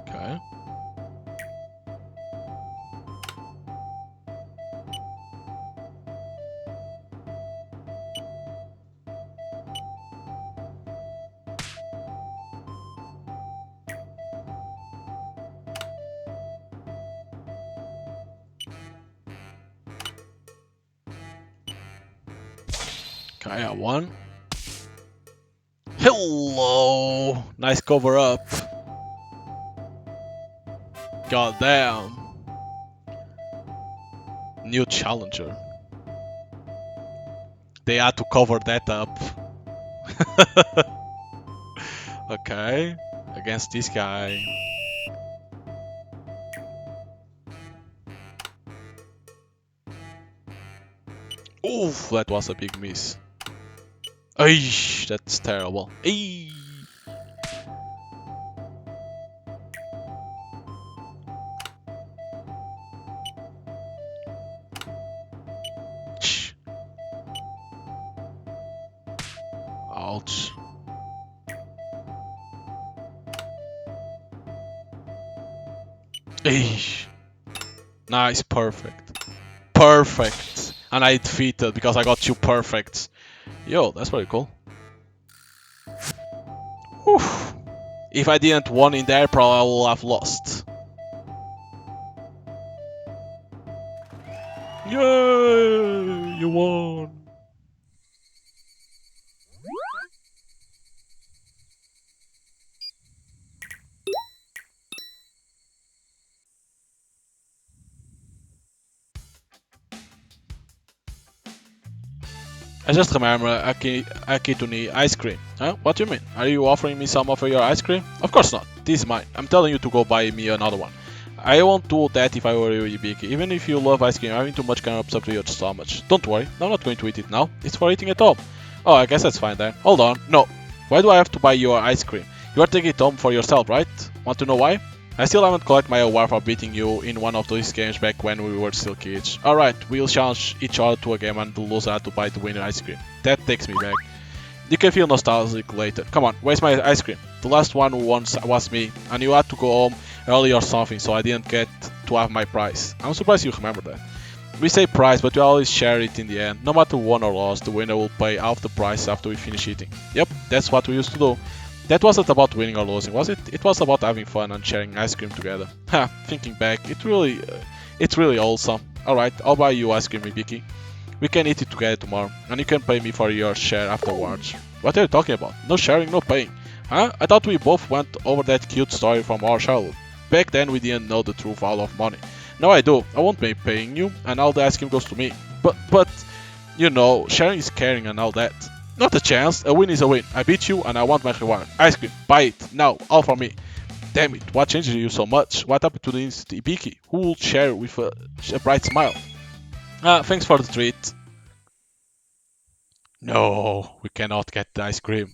Okay. Kaya one. Hello! Nice cover up. God damn. New challenger. They had to cover that up. Okay. Against this guy. Oof, that was a big miss. Eesh, that's terrible. Eee. Sh. Ouch. Eesh. Nice, perfect. Perfect. And I defeated because I got 2 perfects. Yo, that's pretty cool. Whew. If I didn't won in there, probably I would have lost. Yay! You won. I just remember Akituni ice cream. Huh? What do you mean? Are you offering me some of your ice cream? Of course not. This is mine. I'm telling you to go buy me another one. I won't do that if I were you, Ibiki. Even if you love ice cream, having too much can upset your stomach. Don't worry, I'm not going to eat it now. It's for eating at home. Oh, I guess that's fine then. Hold on. No. Why do I have to buy your ice cream? You are taking it home for yourself, right? Want to know why? I still haven't collected my award for beating you in one of those games back when we were still kids. Alright, we'll challenge each other to a game and the loser had to buy the winner ice cream. That takes me back. You can feel nostalgic later. Come on, where's my ice cream? The last one who won was me, and you had to go home early or something, so I didn't get to have my prize. I'm surprised you remember that. We say prize, but we always share it in the end. No matter won or lost, the winner will pay half the price after we finish eating. Yep, that's what we used to do. That wasn't about winning or losing, was it? It was about having fun and sharing ice cream together. Ha, thinking back, it's really awesome. Alright, I'll buy you ice cream, Ibiki. We can eat it together tomorrow, and you can pay me for your share afterwards. What are you talking about? No sharing, no paying. Huh? I thought we both went over that cute story from our childhood. Back then we didn't know the true value of money. Now I do. I won't be paying you, and all the ice cream goes to me. But, you know, sharing is caring and all that. Not a chance. A win is a win. I beat you, and I want my reward. Ice cream. Buy it. Now. All for me. Damn it. What changes you so much? What happened to the Ibiki? Who will share with a bright smile? Thanks for the treat. No, we cannot get the ice cream.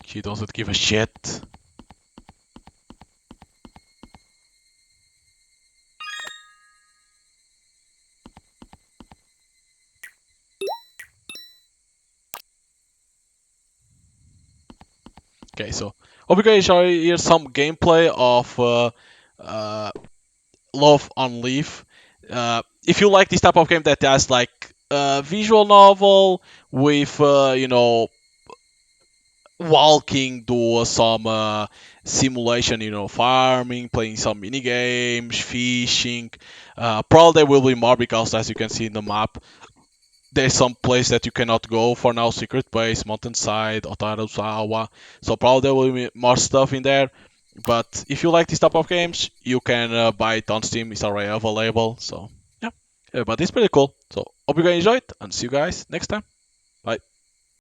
He doesn't give a shit. Okay, so hope you guys enjoy here some gameplay of Love on Leaf. If you like this type of game that has like a visual novel with walking, do some simulation, farming, playing some mini games, fishing. Probably there will be more because as you can see in the map, there's some place that you cannot go for now, secret base, mountainside, Otarazawa. So probably there will be more stuff in there. But if you like this type of games, you can buy it on Steam. It's already available. So yeah, but it's pretty cool. So hope you guys enjoyed and see you guys next time.